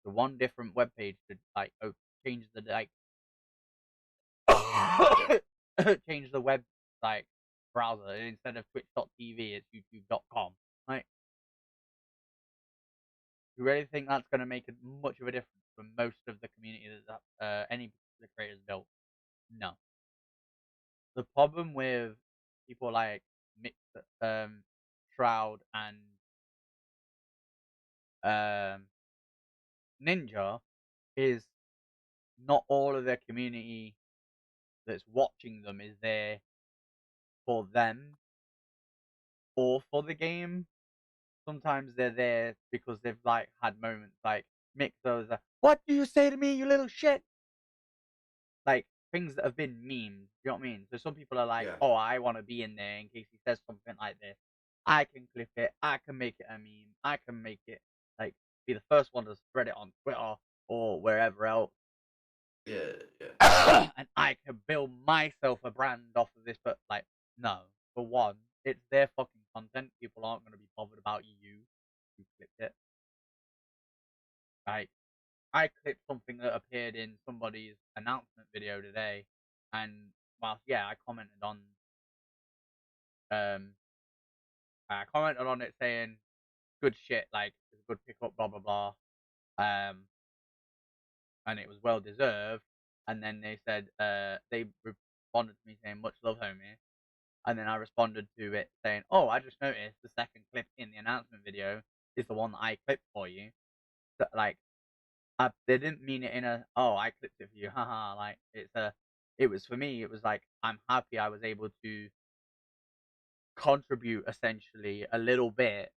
Speaker 2: the one different web page to like change the like change the web like browser, instead of twitch.tv it's youtube.com. Like, you really think that's going to make much of a difference for most of the community that any particular creators built? No. The problem with people like Shroud and Ninja is not all of their community that's watching them is there for them or for the game. Sometimes they're there because they've like had moments like Mixer's like, what do you say to me, you little shit? Like things that have been memes. You know what I mean? So some people are like,
Speaker 3: Yeah.
Speaker 2: oh, I want to be in there in case he says something like this. I can clip it. I can make it a meme. I can make it like be the first one to spread it on Twitter or wherever else.
Speaker 3: Yeah.
Speaker 2: And I can build myself a brand off of this. But like, no. For one, it's their fucking content. People aren't going to be bothered about you who clipped it. Like, I clipped something that appeared in somebody's announcement video today, and whilst I commented on it saying good shit, like it's a good pickup, blah blah blah, and it was well deserved. And then they said they responded to me saying much love, homie, and then I responded to it saying, oh, I just noticed the second clip in the announcement video is the one that I clipped for you. So, like, they didn't mean it in a, oh, I clipped it for you, haha. Like, it's a, it was for me. It was like I'm happy I was able to contribute essentially a little bit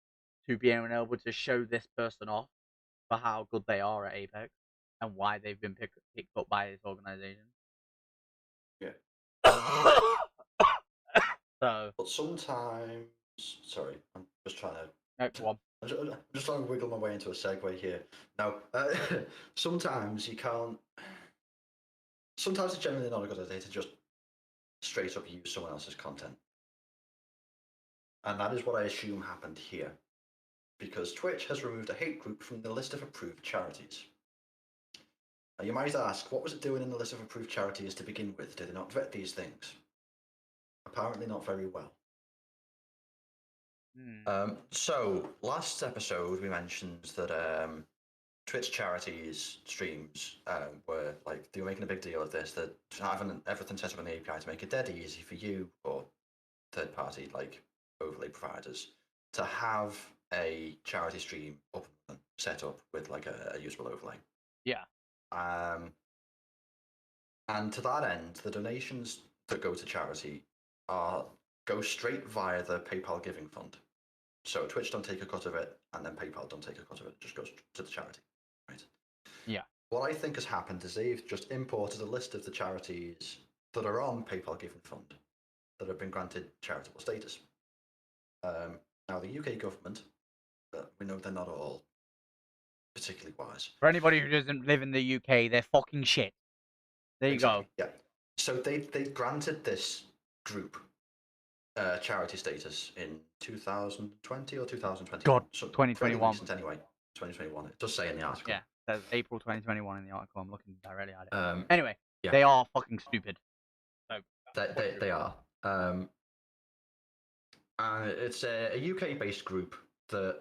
Speaker 2: to being able to show this person off for how good they are at Apex and why they've been picked up by this organization.
Speaker 3: Yeah.
Speaker 2: So,
Speaker 3: But sometimes, sorry, I'm just trying to.
Speaker 2: no, go on.
Speaker 3: I'm just trying to wiggle my way into a segue here. Now, sometimes you can't. Sometimes it's generally not a good idea to just straight up use someone else's content. And that is what I assume happened here. Because Twitch has removed a hate group from the list of approved charities. Now, you might ask, what was it doing in the list of approved charities to begin with? Did they not vet these things? Apparently not very well. So, last episode we mentioned that Twitch charities streams were like, they were making a big deal of this, that having everything set up on the API to make it dead easy for you or third party like overlay providers to have a charity stream up set up with like a usable overlay.
Speaker 2: Yeah.
Speaker 3: And to that end, the donations that go to charity go straight via the PayPal Giving Fund. So Twitch don't take a cut of it, and then PayPal don't take a cut of it. It just goes to the charity, right?
Speaker 2: Yeah.
Speaker 3: What I think has happened is they've just imported a list of the charities that are on PayPal Giving Fund that have been granted charitable status. Now, the UK government, we know they're not all particularly wise.
Speaker 2: For anybody who doesn't live in the UK, they're fucking shit. There you go.
Speaker 3: Yeah. So they granted this group charity status in 2020 or 2021.
Speaker 2: God,
Speaker 3: so
Speaker 2: 2021.
Speaker 3: Recent anyway, 2021. It does say in the article.
Speaker 2: Yeah, it says April 2021 in the article. I'm looking directly at it.
Speaker 3: Yeah.
Speaker 2: Anyway, they are fucking stupid. So
Speaker 3: They are. And it's a UK-based group that,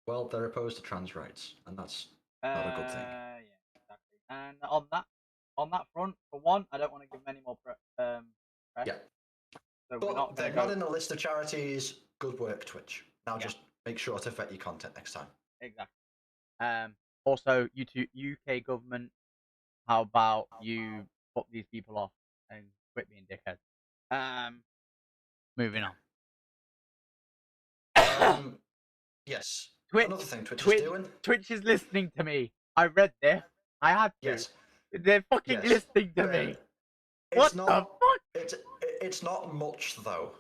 Speaker 3: well, they're opposed to trans rights, and that's not a good thing.
Speaker 2: Yeah, exactly. And on that front, for one, I don't want to give them any more press.
Speaker 3: Yeah.
Speaker 2: So
Speaker 3: But they're not in the list of charities. Good work, Twitch. Now just make sure to vet your content next time.
Speaker 2: Exactly. Also, UK government, how about you fuck these people off and quit being dickheads? Moving on.
Speaker 3: Yes.
Speaker 2: Twitch,
Speaker 3: Another thing Twitch is doing.
Speaker 2: Twitch is listening to me. I read this. I had to.
Speaker 3: Yes.
Speaker 2: They're fucking listening to me. What the fuck?
Speaker 3: It's not much though.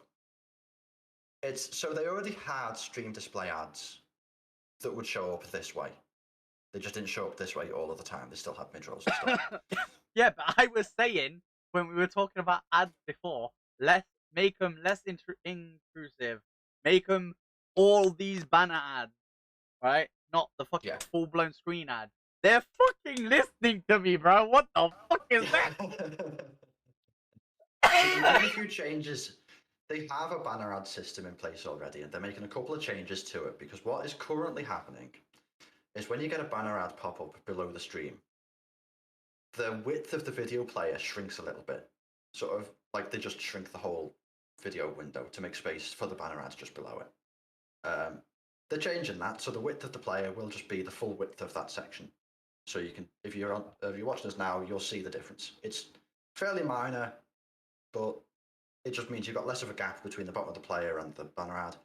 Speaker 3: So they already had stream display ads that would show up this way. They just didn't show up this way all of the time. They still had mid-rolls and stuff.
Speaker 2: Yeah, but I was saying when we were talking about ads before, make them less intrusive. Make them all these banner ads, right? Not the fucking full-blown screen ad. They're fucking listening to me, bro. What the fuck is that?
Speaker 3: They've made a few changes. They have a banner ad system in place already, and they're making a couple of changes to it, because what is currently happening is when you get a banner ad pop up below the stream, the width of the video player shrinks a little bit. Sort of like they just shrink the whole video window to make space for the banner ads just below it. They're changing that, so the width of the player will just be the full width of that section. So you can, if you're watching us now, you'll see the difference. It's fairly minor, but it just means you've got less of a gap between the bottom of the player and the banner ad,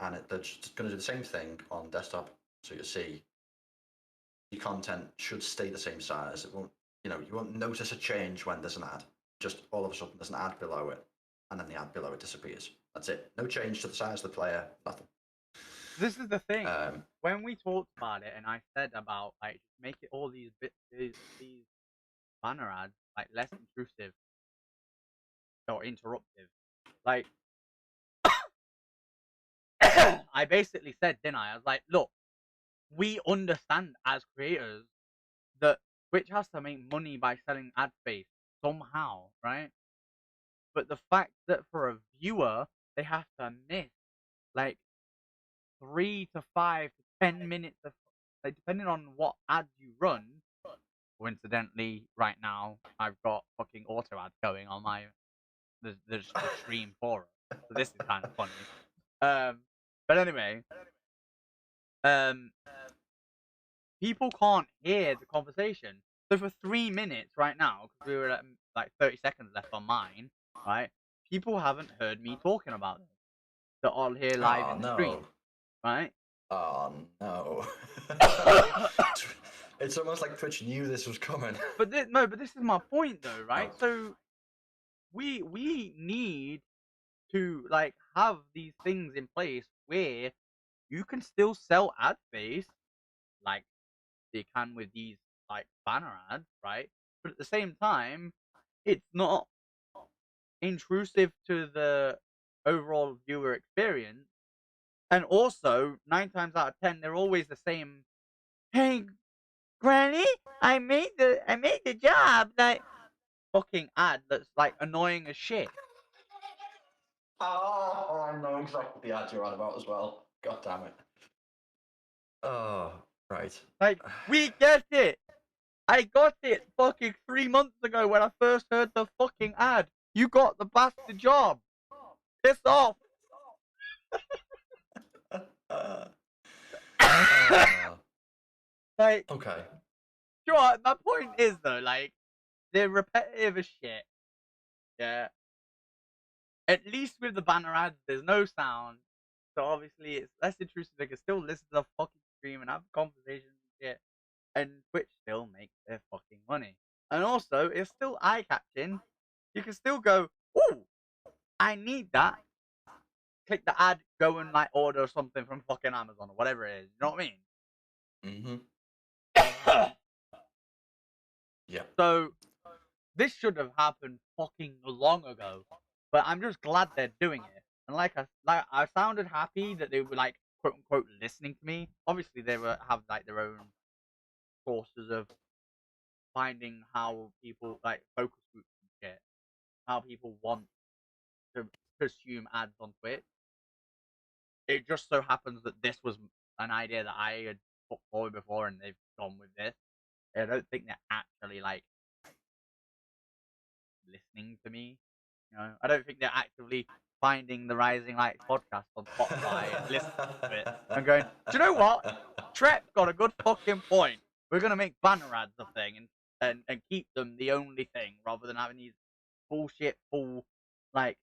Speaker 3: and they're just going to do the same thing on desktop. So you'll see your content should stay the same size. It won't, you won't notice a change when there's an ad. Just all of a sudden there's an ad below it, and then the ad below it disappears. That's it. No change to the size of the player. Nothing.
Speaker 2: This is the thing. When we talked about it, and I said about like make it all these banner ads like less intrusive or interruptive, like I basically said, didn't I? I was like, look, we understand as creators that Twitch has to make money by selling ad space somehow, right? But the fact that for a viewer they have to miss like 3 to 5 to 10 minutes of, like, depending on what ads you run. Coincidentally, right now I've got fucking auto ads going on my the stream for it, so this is kind of funny. But anyway, people can't hear the conversation, So for 3 minutes right now, because we were at like 30 seconds left on mine, right? People haven't heard me talking about this. They're all here live
Speaker 3: Oh
Speaker 2: in the stream,
Speaker 3: no.
Speaker 2: right?
Speaker 3: Oh no. It's almost like Twitch knew this was coming.
Speaker 2: But this is my point though, right? So we need to like have these things in place where you can still sell ad space like they can with these like banner ads, right? But at the same time, it's not intrusive to the overall viewer experience. And also, 9 times out of 10, they're always the same. Hey, Granny, I made the job. Like fucking ad that's like annoying as shit.
Speaker 3: Oh, I know exactly the ad you're on about as well. God damn it. Oh, right.
Speaker 2: Like we get it. I got it fucking 3 months ago when I first heard the fucking ad. You got the bastard job. Piss off. Like,
Speaker 3: okay.
Speaker 2: you know what? My point is though, like, they're repetitive as shit. Yeah. At least with the banner ads, there's no sound. So obviously it's less intrusive. They can still listen to the fucking stream and have conversations and shit. And Twitch still makes their fucking money. And also, it's still eye-catching. You can still go, ooh, I need that. Click the ad, go and like order something from fucking Amazon or whatever it is. You know what I mean?
Speaker 3: Mm-hmm. Yeah.
Speaker 2: So this should have happened fucking long ago. But I'm just glad they're doing it. And like I sounded happy that they were like quote unquote listening to me. Obviously they have like their own sources of finding how people like focus groups and shit, how people want to consume ads on Twitch. It just so happens that this was an idea that I had put forward before, and they've gone with this. I don't think they're actually like listening to me. You know, I don't think they're actively finding the Rising Light podcast on Spotify and listening to it and going, do you know what? Trep's got a good fucking point. We're gonna make banner ads a thing and keep them the only thing rather than having these bullshit full like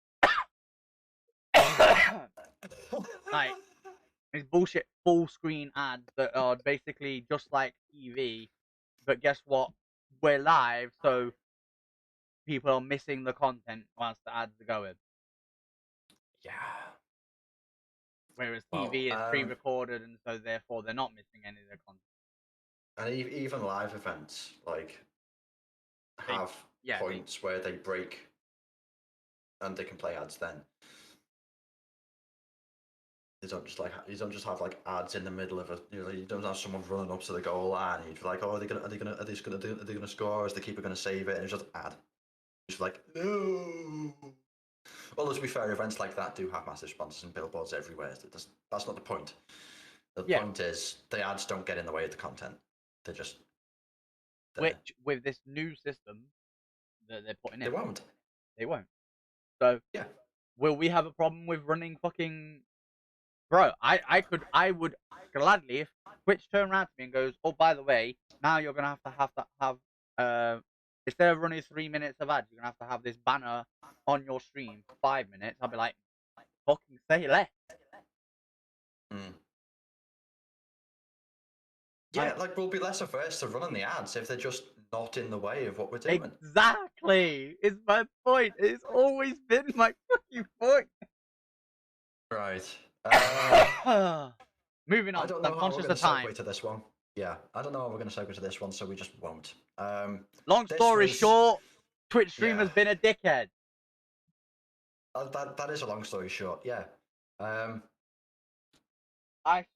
Speaker 2: like these bullshit full screen ads that are basically just like TV, but guess what? We're live, so people are missing the content whilst the ads are going.
Speaker 3: Yeah.
Speaker 2: Whereas
Speaker 3: Well,
Speaker 2: TV is pre-recorded, and so therefore they're not missing any of their content.
Speaker 3: And even live events like have points where they break, and they can play ads. Then you don't just have like ads in the middle of a. You don't have someone running up to the goal line. And you're like, oh, are they gonna score? Or is the keeper gonna save it? And it's just ad. It's like no. Well, to be fair, events like that do have massive sponsors and billboards everywhere. That's not the point. The point is the ads don't get in the way of the content. They're just there.
Speaker 2: Which, with this new system that they're putting in,
Speaker 3: they won't.
Speaker 2: They won't. So
Speaker 3: yeah,
Speaker 2: will we have a problem with running fucking? Bro, I would gladly if Twitch turned around to me and goes, oh, by the way, now you're gonna have to have instead of running 3 minutes of ads, you're gonna have this banner on your stream for 5 minutes. I'll be like, fucking say less.
Speaker 3: Yeah, like we'll be less averse to running the ads if they're just not in the way of what we're doing.
Speaker 2: Exactly, it's my point. It's always been my fucking point.
Speaker 3: Right.
Speaker 2: Moving on.
Speaker 3: I don't know
Speaker 2: I'm
Speaker 3: how
Speaker 2: conscious
Speaker 3: we're
Speaker 2: of time.
Speaker 3: Segue to this one. Yeah, I don't know how we're going to segue to this one, so we just won't.
Speaker 2: Long story short, Twitch streamer's been a dickhead.
Speaker 3: That is a long story short. Yeah.
Speaker 2: I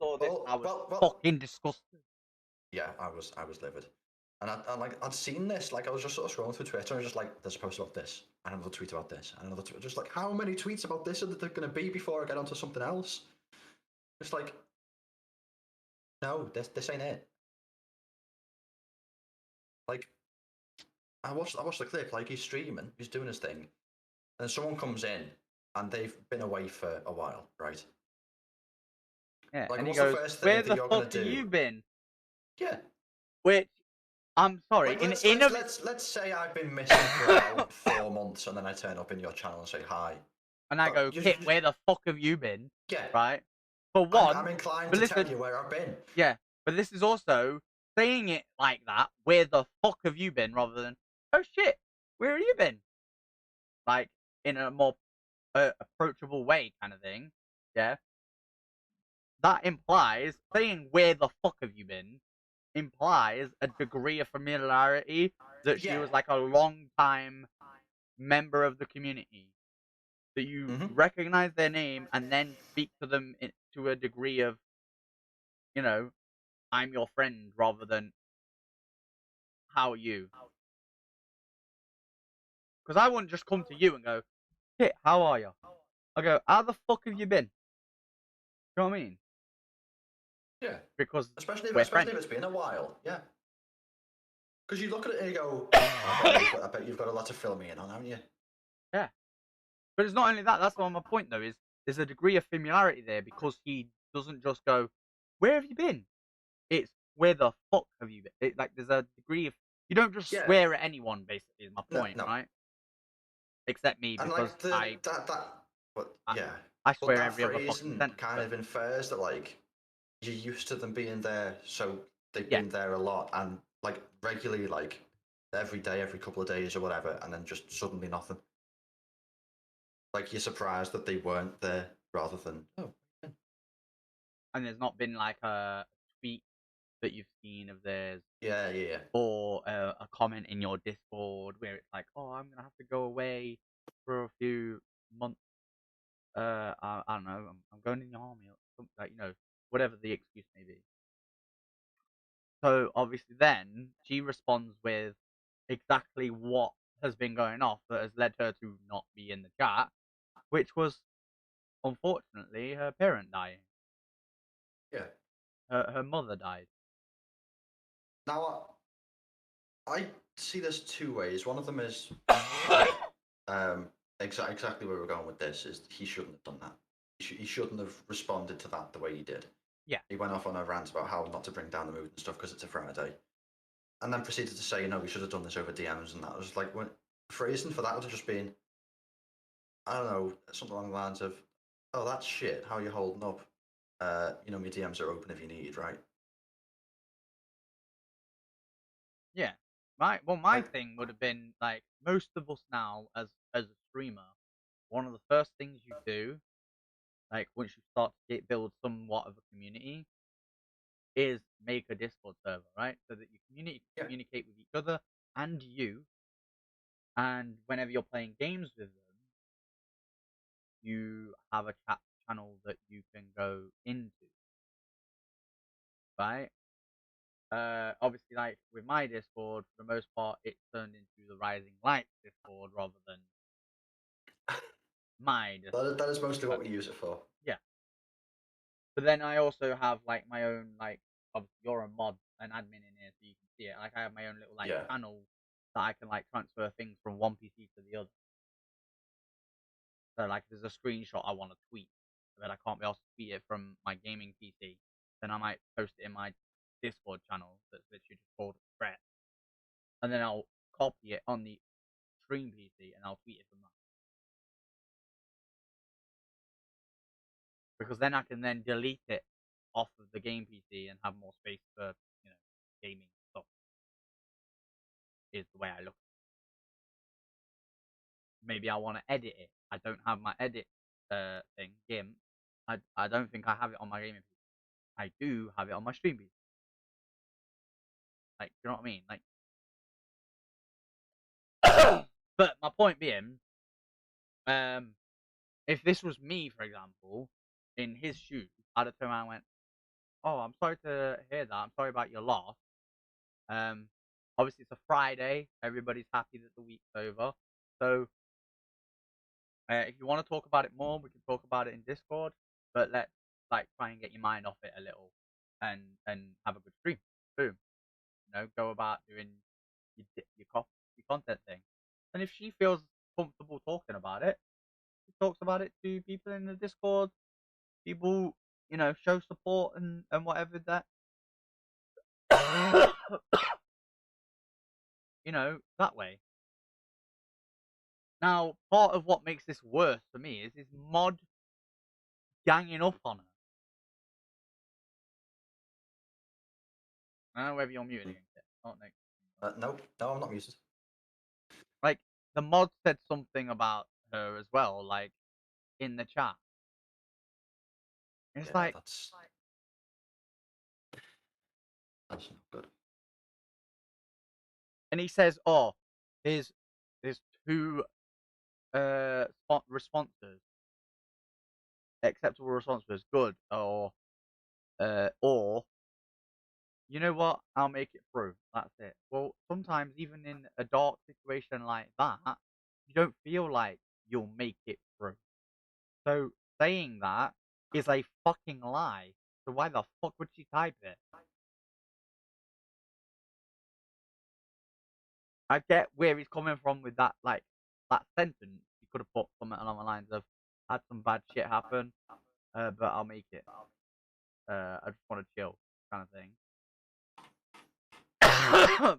Speaker 2: saw this. I was fucking disgusted.
Speaker 3: Yeah, I was livid, and I'd seen this. Like I was just sort of scrolling through Twitter and just like, there's a post about this, and another tweet about this, and another tweet. Just like, how many tweets about this are there going to be before I get onto something else? It's like, no, this ain't it. Like, I watched the clip. Like he's streaming, he's doing his thing, and someone comes in, and they've been away for a while, right?
Speaker 2: Yeah,
Speaker 3: like,
Speaker 2: and
Speaker 3: what's
Speaker 2: he goes,
Speaker 3: the first thing
Speaker 2: "Where
Speaker 3: that
Speaker 2: the
Speaker 3: you're
Speaker 2: fuck
Speaker 3: gonna
Speaker 2: have
Speaker 3: do?
Speaker 2: you been?"
Speaker 3: Yeah.
Speaker 2: Which, I'm sorry.
Speaker 3: Like,
Speaker 2: in
Speaker 3: let's,
Speaker 2: in
Speaker 3: let's,
Speaker 2: a
Speaker 3: let's, let's say I've been missing for about 4 months and then I turn up in your channel and say hi.
Speaker 2: and I
Speaker 3: But
Speaker 2: go, Kit, where the fuck have you been?
Speaker 3: yeah,
Speaker 2: Right? For
Speaker 3: I'm
Speaker 2: one,
Speaker 3: inclined
Speaker 2: but
Speaker 3: to tell
Speaker 2: listen,
Speaker 3: you where I've been.
Speaker 2: yeah, but this is also saying it like that. Where the fuck have you been? Rather than, oh shit, where have you been? Like in a more approachable way, kind of thing. Yeah, that implies saying where the fuck have you been implies a degree of familiarity that she
Speaker 3: Yeah.
Speaker 2: was like a long time member of the community. That you
Speaker 3: Hmm.
Speaker 2: recognize their name and then speak to them to a degree of, you know, I'm your friend rather than how are you? Because I wouldn't just come to you and go, Kit, how are you? I go, how the fuck have you been? You know what I mean?
Speaker 3: Yeah.
Speaker 2: Because
Speaker 3: Especially
Speaker 2: we're
Speaker 3: especially
Speaker 2: friends.
Speaker 3: if it's been a while. Yeah. Because you look at it and you go, I bet you've got a lot to fill me in on, haven't you?
Speaker 2: Yeah. But it's not only that, that's my point though, is there's a degree of familiarity there because he doesn't just go, where have you been? It's where the fuck have you been? Like there's a degree of you don't just
Speaker 3: Yeah.
Speaker 2: swear at anyone basically is my
Speaker 3: No,
Speaker 2: point,
Speaker 3: no.
Speaker 2: right? Except me
Speaker 3: And
Speaker 2: because
Speaker 3: like but
Speaker 2: I,
Speaker 3: yeah.
Speaker 2: I
Speaker 3: But
Speaker 2: swear
Speaker 3: that
Speaker 2: every other fucking
Speaker 3: phrasing
Speaker 2: sentence.
Speaker 3: kind
Speaker 2: But
Speaker 3: of infers that like you're used to them being there, so they've
Speaker 2: yeah,
Speaker 3: been there a lot and like regularly, like every day, every couple of days or whatever, and then just suddenly nothing. Like you're surprised that they weren't there rather than
Speaker 2: and there's not been like a tweet that you've seen of theirs
Speaker 3: yeah, yeah, yeah.
Speaker 2: or a comment in your Discord where it's like, oh, I'm gonna have to go away for a few months. I don't know. I'm going in the army or something like whatever the excuse may be. So obviously, then she responds with exactly what has been going off that has led her to not be in the chat, which was unfortunately her parent dying.
Speaker 3: Yeah.
Speaker 2: Her mother died.
Speaker 3: Now I see this two ways. One of them is exactly where we're going with this is he shouldn't have done that. He shouldn't have responded to that the way he did.
Speaker 2: Yeah.
Speaker 3: He went off on a rant about how not to bring down the mood and stuff because it's a Friday, and then proceeded to say, we should have done this over DMs and that. I was like, when phrasing for that would have just been, I don't know, something along the lines of, "Oh, that's shit. How are you holding up? My DMs are open if you need, right?"
Speaker 2: Yeah. My
Speaker 3: Like,
Speaker 2: thing would have been like most of us now as a streamer, one of the first things you do, like once you start to build somewhat of a community, is make a Discord server, right? So that your community
Speaker 3: yeah,
Speaker 2: can communicate with each other and you, and whenever you're playing games with them, you have a chat channel that you can go into, right? Obviously, like with my Discord, for the most part, it's turned into the Rising Lights Discord rather than my Discord.
Speaker 3: that is mostly what
Speaker 2: But
Speaker 3: we use it for.
Speaker 2: yeah, but then I also have like my own like obviously you're a mod, an admin in here, so you can see it. Like I have my own little like
Speaker 3: Yeah,
Speaker 2: channel that I can like transfer things from one PC to the other. So like, if there's a screenshot I want to tweet, but I can't be able to tweet it from my gaming PC, then I might post it in my Discord channel that's literally just called Threat, and then I'll copy it on the stream PC and I'll tweet it from that. Because then I can then delete it off of the game PC and have more space for gaming stuff. Is the way I look. Maybe I want to edit it. I don't have my edit thing, GIMP. I don't think I have it on my gaming PC. I do have it on my stream PC. Like, you know what I mean? Like, but my point being, if this was me, for example, in his shoes, I'd have turned around and went, "Oh, I'm sorry to hear that. I'm sorry about your loss. Um, obviously it's a Friday. Everybody's happy that the week's over. So, if you want to talk about it more, we can talk about it in Discord. But let's like try and get your mind off it a little, and have a good stream. Boom. Go about doing your content thing. And if she feels comfortable talking about it, she talks about it to people in the Discord. People, show support and whatever that. you know, that way. Now, part of what makes this worse for me is his mod ganging up on her. I don't know whether you're muted again. Oh, no.
Speaker 3: No, I'm not muted.
Speaker 2: Like, the mod said something about her as well, like, in the chat. It's
Speaker 3: Yeah,
Speaker 2: like,
Speaker 3: that's not good.
Speaker 2: and he says, "Oh, there's two responses, acceptable responses, good, or you know what? I'll make it through. That's it." Well, sometimes even in a dark situation like that, you don't feel like you'll make it through. So saying that is a fucking lie. So why the fuck would she type it? I get where he's coming from with that, like, that sentence. He could have put something along the lines of, "Had some bad shit happen, but I'll make it. I just want to chill," kind of thing.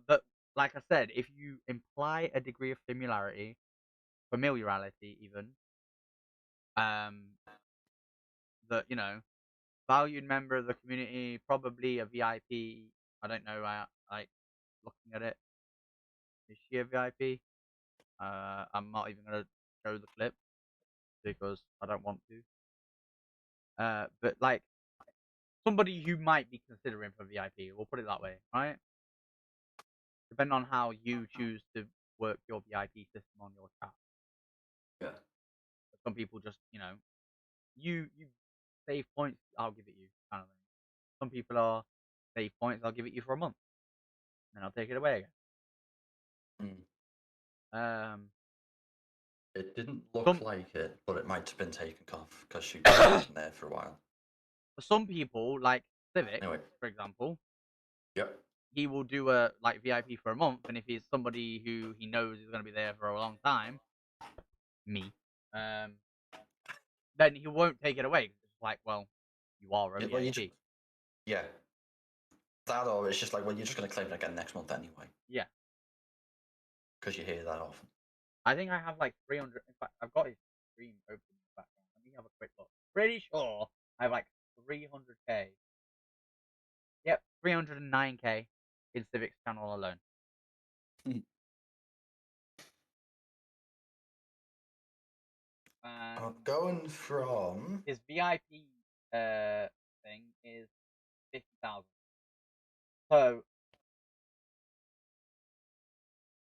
Speaker 2: But like I said, if you imply a degree of familiarity, even, that, you know, valued member of the community, probably a VIP. I don't know. Like, looking at it, is she a VIP? I'm not even gonna show the clip because I don't want to. But like, somebody who might be considering for VIP, we'll put it that way, right? Depending on how you choose to work your VIP system on your chat.
Speaker 3: Yeah.
Speaker 2: Some people just, you know, you save points, I'll give it you, kind of thing. Some people are save points, I'll give it you for a month, and I'll take it away again.
Speaker 3: Mm. It didn't look
Speaker 2: Some
Speaker 3: like it, but it might have been taken off because she was in there for a while.
Speaker 2: for some people, like Civic,
Speaker 3: Anyway,
Speaker 2: for example,
Speaker 3: yep.
Speaker 2: he will do a like VIP for a month, and if he's somebody who he knows is going to be there for a long time, me, then he won't take it away. It's like, well, you are a
Speaker 3: Yeah, well,
Speaker 2: VIP.
Speaker 3: yeah. That or it's just like, well, you're just going to claim it again next month anyway.
Speaker 2: Yeah.
Speaker 3: Because you hear that often.
Speaker 2: I think I have like 300. In fact, I've got his stream open in the background. Let me have a quick look. Pretty sure I have like 300k. Yep, 309k in Civic's channel alone.
Speaker 3: Going from
Speaker 2: His VIP thing is 50,000. So,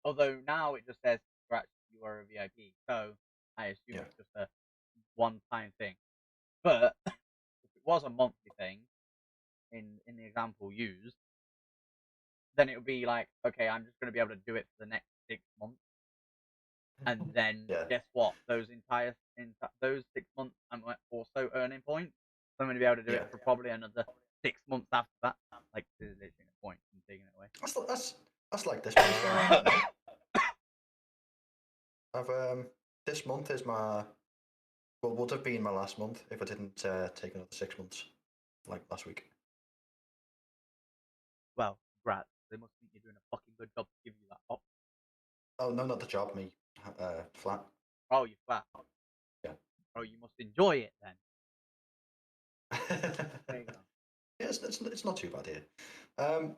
Speaker 2: although now it just says congrats, you are a VIP. So I assume it's just a one-time thing. But if it was a monthly thing, in the example used, then it would be like, okay, I'm just going to be able to do it for the next 6 months, and then guess what? Those 6 months, I'm also earning points. So I'm going to be able to do it for probably another 6 months after that. Like, there's literally no point in taking it away.
Speaker 3: That's like this month. This month is would have been my last month if I didn't take another 6 months, like last week.
Speaker 2: Well, congrats. They must think you're doing a fucking good job to give you that op.
Speaker 3: Oh no, not the job, me. Flat.
Speaker 2: Oh, you flat.
Speaker 3: Yeah.
Speaker 2: Oh, you must enjoy it then. There you go.
Speaker 3: Yeah, it's not too bad here. I'm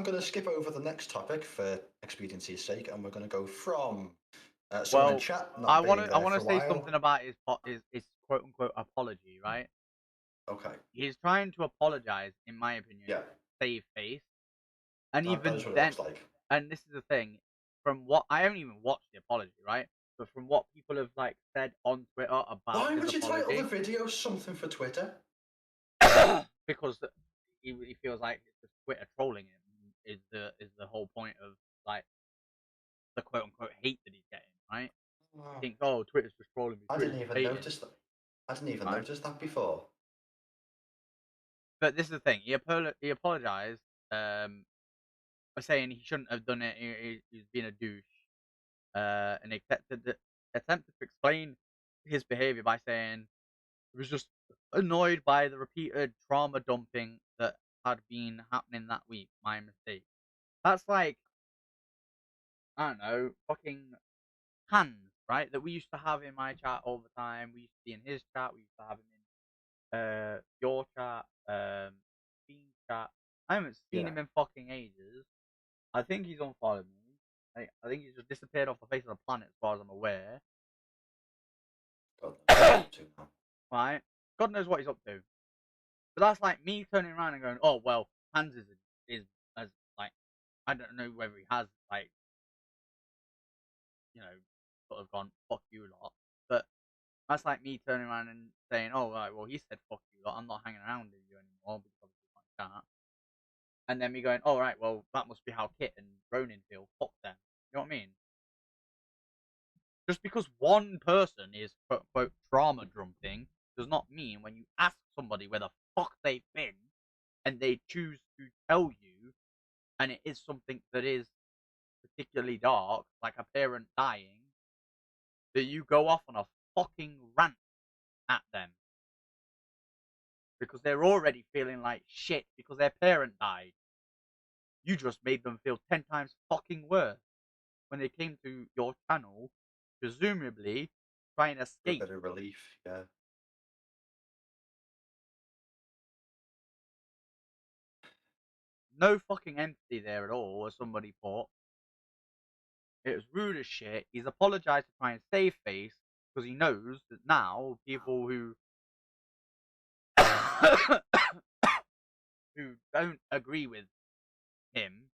Speaker 3: going to skip over the next topic for expediency's sake, and we're going to go from someone in chat not
Speaker 2: I
Speaker 3: being
Speaker 2: want
Speaker 3: there
Speaker 2: to
Speaker 3: for a
Speaker 2: say
Speaker 3: while.
Speaker 2: something about his quote unquote apology, right?
Speaker 3: Okay.
Speaker 2: He's trying to apologize, in my opinion,
Speaker 3: Yeah.
Speaker 2: save face, and
Speaker 3: That
Speaker 2: even
Speaker 3: is what it
Speaker 2: then,
Speaker 3: looks like.
Speaker 2: and this is the thing, from what I haven't even watched the apology, right? But from what people have like said on Twitter about
Speaker 3: Why
Speaker 2: his
Speaker 3: would you title
Speaker 2: apology,
Speaker 3: the video something for Twitter?
Speaker 2: because he feels like it's just Twitter trolling him is the whole point of like the quote unquote hate that he's getting, right?
Speaker 3: Wow.
Speaker 2: He thinks, oh, Twitter's just trolling me.
Speaker 3: I didn't even notice that. I didn't even notice that before.
Speaker 2: But this is the thing. He apologized by saying he shouldn't have done it. He's been a douche, and attempted to explain his behavior by saying he was just annoyed by the repeated trauma dumping that had been happening that week. My mistake. That's like I don't know, fucking Hands, right? That we used to have in my chat all the time. We used to be in his chat. We used to have him in your chat, Bean's chat. I haven't seen
Speaker 3: Yeah.
Speaker 2: him in fucking ages. I think he's unfollowed me. I think he's just disappeared off the face of the planet as far as I'm aware.
Speaker 3: God knows what he's up to now.
Speaker 2: Right? God knows what he's up to. But that's like me turning around and going, oh well, Hans is as like I don't know whether he has like sort of gone fuck you lot, but that's like me turning around and saying, oh right, well he said fuck you lot, I'm not hanging around with you anymore because obviously I can't. And then me going, oh right, well that must be how Kit and Ronin feel. Fuck them. You know what I mean? Just because one person is quote unquote trauma dumping does not mean when you ask somebody where the fuck they've been and they choose to tell you, and it is something that is particularly dark, like a parent dying, that you go off on a fucking rant at them because they're already feeling like shit because their parent died. You just made them feel 10 times fucking worse when they came to your channel, presumably trying to
Speaker 3: For a
Speaker 2: escape.
Speaker 3: bit of relief, yeah.
Speaker 2: No fucking empathy there at all, as somebody put. It was rude as shit. He's apologized to try and save face because he knows that now people who who don't agree with him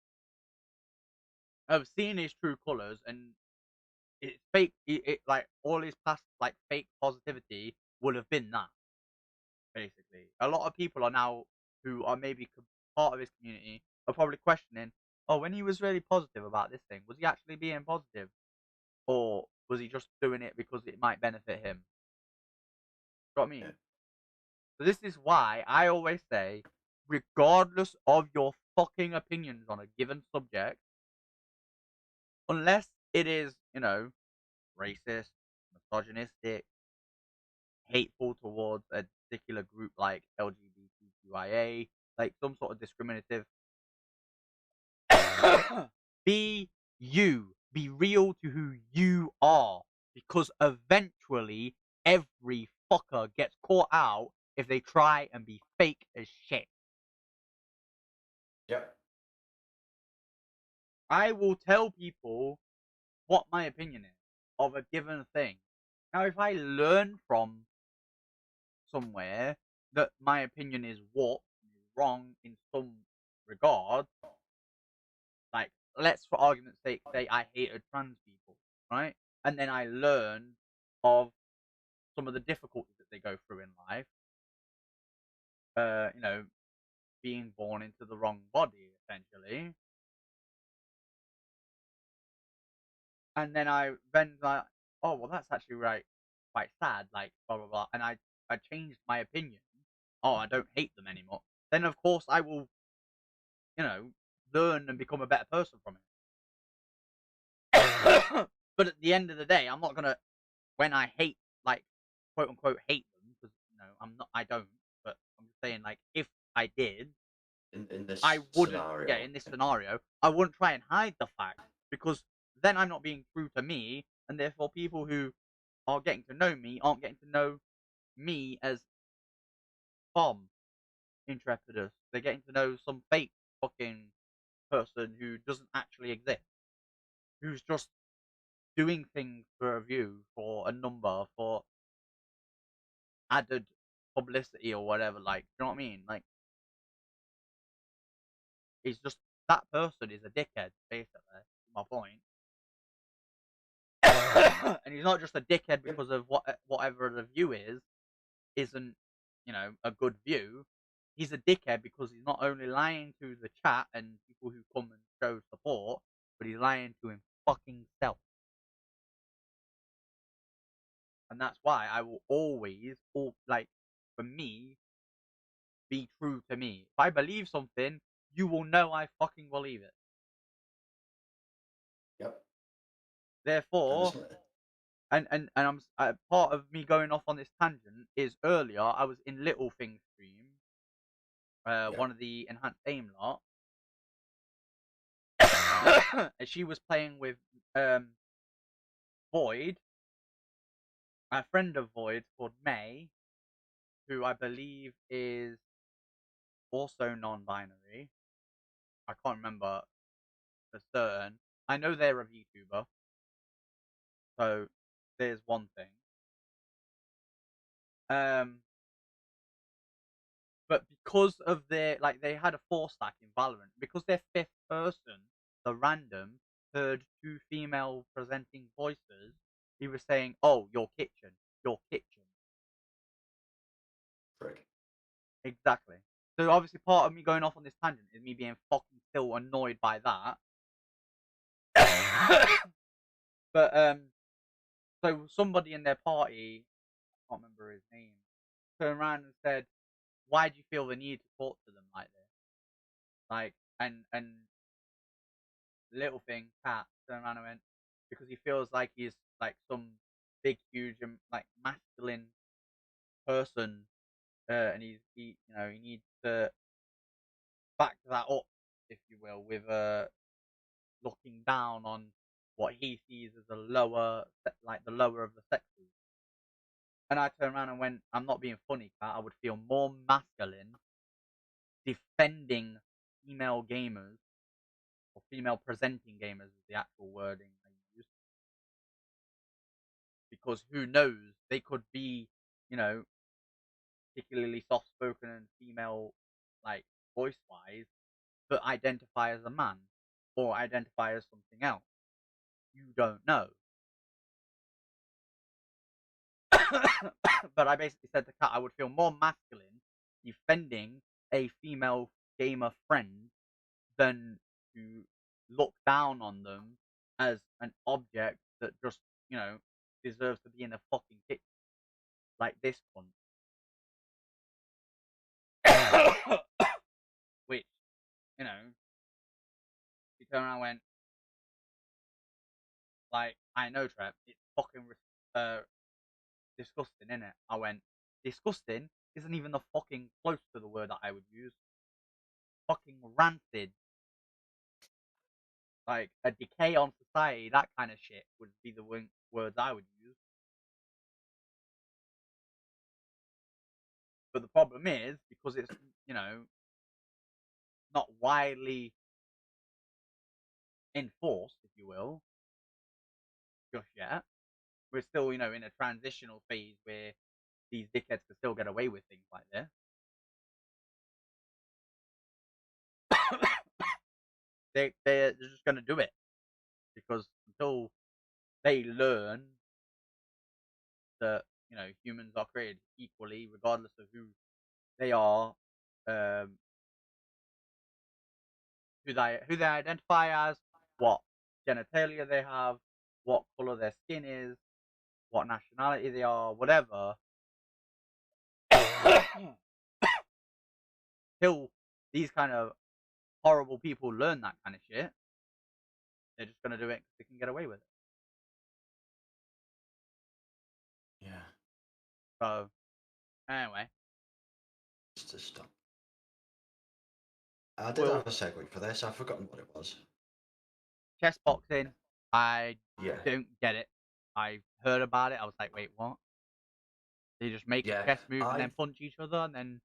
Speaker 2: have seen his true colors, and it's fake. It like all his past like fake positivity would have been that. Basically, a lot of people are now who are maybe part of his community are probably questioning. Oh, when he was really positive about this thing, was he actually being positive, or was he just doing it because it might benefit him? You know what I mean?
Speaker 3: Yeah.
Speaker 2: So this is why I always say, regardless of your fucking opinions on a given subject, unless it is, racist, misogynistic, hateful towards a particular group like LGBTQIA, like some sort of discriminative, be you. Be real to who you are. Because eventually, every fucker gets caught out if they try and be fake as shit.
Speaker 3: Yep.
Speaker 2: I will tell people what my opinion is of a given thing. Now, if I learn from somewhere that my opinion is warped, wrong in some regard, like let's for argument's sake say I hated trans people, right? And then I learned of some of the difficulties that they go through in life. Being born into the wrong body, essentially. And then like, oh well, that's actually quite sad, like blah blah blah. And I changed my opinion. Oh, I don't hate them anymore. Then of course I will, learn and become a better person from it. But at the end of the day, I'm not gonna when I hate like quote unquote hate them because I'm not. I don't. But I'm just saying like if I did,
Speaker 3: In this
Speaker 2: I wouldn't.
Speaker 3: scenario.
Speaker 2: Yeah, in this scenario, I wouldn't try and hide the fact because then I'm not being true to me, and therefore people who are getting to know me aren't getting to know me as Tom Intrepidus. They're getting to know some fake fucking person who doesn't actually exist, who's just doing things for a view, for a number, for added publicity or whatever. Like, you know what I mean? Like, it's just that person is a dickhead, basically. My point. And he's not just a dickhead because of whatever the view isn't a good view. He's a dickhead because he's not only lying to the chat and people who come and show support, but he's lying to him fucking self. And that's why I will always, for me, be true to me. If I believe something, you will know I fucking believe it.
Speaker 3: Yep.
Speaker 2: Therefore, and I'm part of me going off on this tangent is earlier I was in Little Thing stream,
Speaker 3: Yeah.
Speaker 2: one of the enhanced aim lot, she was playing with Void, a friend of Void called May, who I believe is also non-binary. I can't remember for certain. I know they're a VTuber, so there's one thing. But because of their they had a 4-stack in Valorant, because their 5th person, the random, heard 2 female presenting voices, he was saying, "Oh, your kitchen, your kitchen."
Speaker 3: Frick.
Speaker 2: Exactly. So obviously, part of me going off on this tangent is me being fucking still annoyed by that. But so somebody in their party, I can't remember his name, turned around and said, "Why do you feel the need to talk to them like this?" Like, and little thing, Cat, turned around and went, "Because he feels like he's like some big, huge, like masculine person, and he needs to back that up, if you will, with looking down on what he sees as a lower, like the lower of the sexes." And I turned around and went, "I'm not being funny, Cat. I would feel more masculine defending female gamers, or female presenting gamers is the actual wording I use, because who knows, they could be, particularly soft spoken and female, like voice wise, but identify as a man or identify as something else. You don't know." But I basically said to Kat, I would feel more masculine defending a female gamer friend than to look down on them as an object that just, deserves to be in a fucking kitchen like this cunt. Which, he turned around and went, like, "I know, Trev, it's fucking disgusting, innit?" I went, "Disgusting isn't even the fucking close to the word that I would use. Fucking rancid. Like, a decay on society, that kind of shit would be the words I would use." But the problem is, because it's, not widely enforced, if you will, just yet, we're still, in a transitional phase where these dickheads can still get away with things like this. They're just going to do it, because until they learn that, humans are created equally regardless of who they are, who they identify as, what genitalia they have, what color their skin is, what nationality they are, whatever. Till these kind of horrible people learn that kind of shit, they're just gonna do it because they can get away with it.
Speaker 3: Yeah.
Speaker 2: So, anyway,
Speaker 3: Just to stop. I did
Speaker 2: well,
Speaker 3: have a segue for this. I've forgotten what it was.
Speaker 2: chess boxing, I
Speaker 3: Yeah.
Speaker 2: don't get it. I heard about it. I was like, wait, what? They just make
Speaker 3: Yeah.
Speaker 2: a chess move and then punch each other and then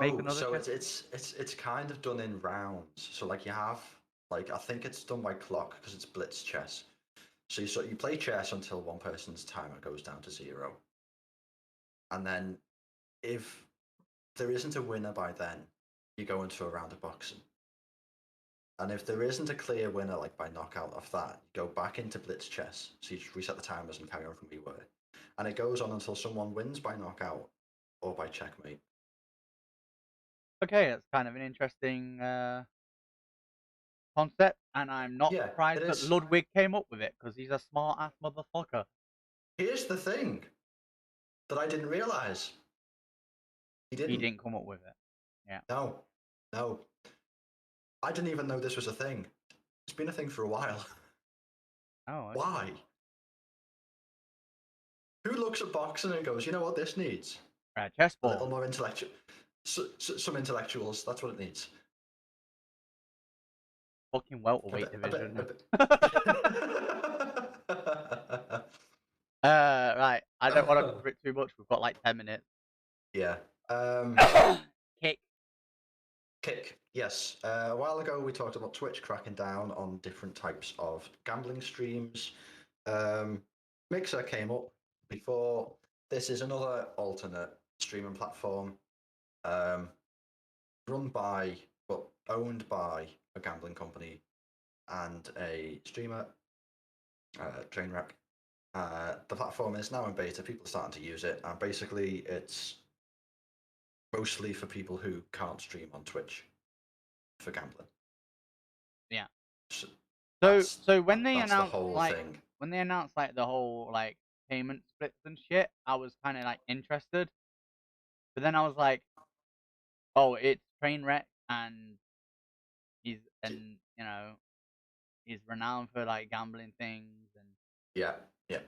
Speaker 2: make
Speaker 3: No,
Speaker 2: another
Speaker 3: so
Speaker 2: chess.
Speaker 3: it's kind of done in rounds. So like you have I think it's done by clock because it's blitz chess. So you play chess until one person's timer goes down to 0, and then if there isn't a winner by then, you go into a round of boxing. And if there isn't a clear winner, like by knockout of that, you go back into blitz chess. So you just reset the timers and carry on from where you were. And it goes on until someone wins by knockout or by checkmate.
Speaker 2: Okay, that's kind of an interesting concept, and I'm not
Speaker 3: Yeah,
Speaker 2: surprised
Speaker 3: it
Speaker 2: that
Speaker 3: is.
Speaker 2: Ludwig came up with it, because he's a smart ass motherfucker.
Speaker 3: Here's the thing that I didn't realize. He
Speaker 2: He
Speaker 3: didn't.
Speaker 2: didn't come up with it. Yeah.
Speaker 3: No, no. I didn't even know this was a thing. It's been a thing for a while.
Speaker 2: Oh, okay.
Speaker 3: Why? Who looks at boxing and goes, you know what this needs?
Speaker 2: Chess
Speaker 3: A little
Speaker 2: ball.
Speaker 3: more intellectual. Some intellectuals, that's what it needs.
Speaker 2: fucking welterweight division. Right. I don't want to cover it too much. We've got like 10 minutes.
Speaker 3: Yeah.
Speaker 2: Kick.
Speaker 3: Kick, yes. A while ago, we talked about Twitch cracking down on different types of gambling streams. Mixer came up before. This is another alternate streaming platform, run by, well, owned by a gambling company and a streamer, Trainwreck. The platform is now in beta. People are starting to use it, and basically, it's mostly for people who can't stream on Twitch for gambling.
Speaker 2: Yeah.
Speaker 3: So,
Speaker 2: So when they
Speaker 3: that's the
Speaker 2: announced
Speaker 3: whole
Speaker 2: like
Speaker 3: thing.
Speaker 2: when they announced like the whole like payment splits and shit, I was kind of like interested. But then I was like, oh, it's Trainwreck, and he's he's renowned for like gambling things and
Speaker 3: Yeah, yeah,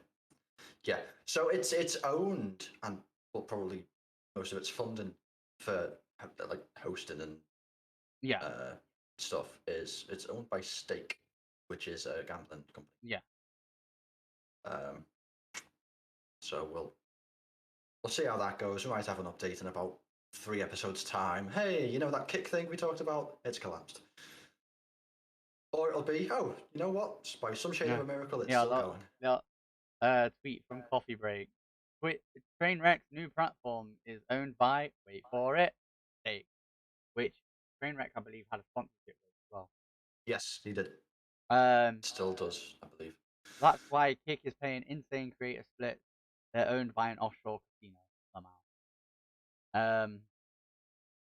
Speaker 3: yeah. So it's owned, and well, probably most of its funding for like hosting and
Speaker 2: yeah,
Speaker 3: stuff it's owned by Stake, which is a gambling company.
Speaker 2: yeah.
Speaker 3: Um, so we'll see how that goes. We might have an update in about 3 episodes' time. Hey, you know that kick thing we talked about? It's collapsed. Or it'll be, oh, you know what? By some shade of a miracle, it's still going.
Speaker 2: Yeah. Tweet from Coffee Break. Trainwreck's new platform is owned by, wait for it, Stake, which Trainwreck I believe had a sponsorship with as well.
Speaker 3: Yes, he did.
Speaker 2: Um,
Speaker 3: Still does, I believe.
Speaker 2: That's why Kick is paying insane creator splits. They're owned by an offshore casino somehow.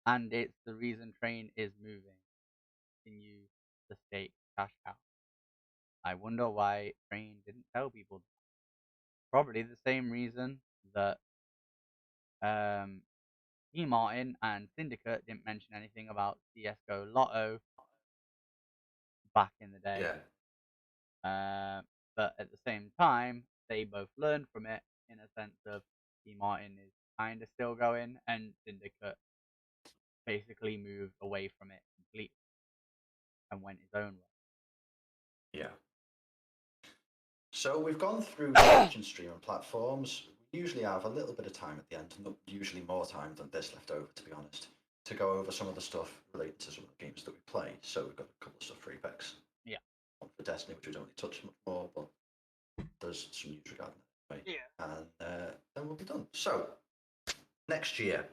Speaker 2: And it's the reason Train is moving. Continue the Stake cash cow. I wonder why Train didn't tell people that. Probably the same reason that T Martin and Syndicate didn't mention anything about CSGO Lotto back in the day.
Speaker 3: Yeah.
Speaker 2: But at the same time, they both learned from it in a sense of T Martin is kind of still going, and Syndicate basically moved away from it completely and went his own way.
Speaker 3: Yeah. So we've gone through Twitch and streaming platforms. We usually have a little bit of time at the end, not usually more time than this left over, to be honest, to go over some of the stuff related to some of the games that we play. So we've got a couple of stuff for Apex.
Speaker 2: Yeah.
Speaker 3: One for Destiny, which we don't really touch much more, but there's some news regarding it. Anyway.
Speaker 2: Yeah.
Speaker 3: And then we'll be done. So next year,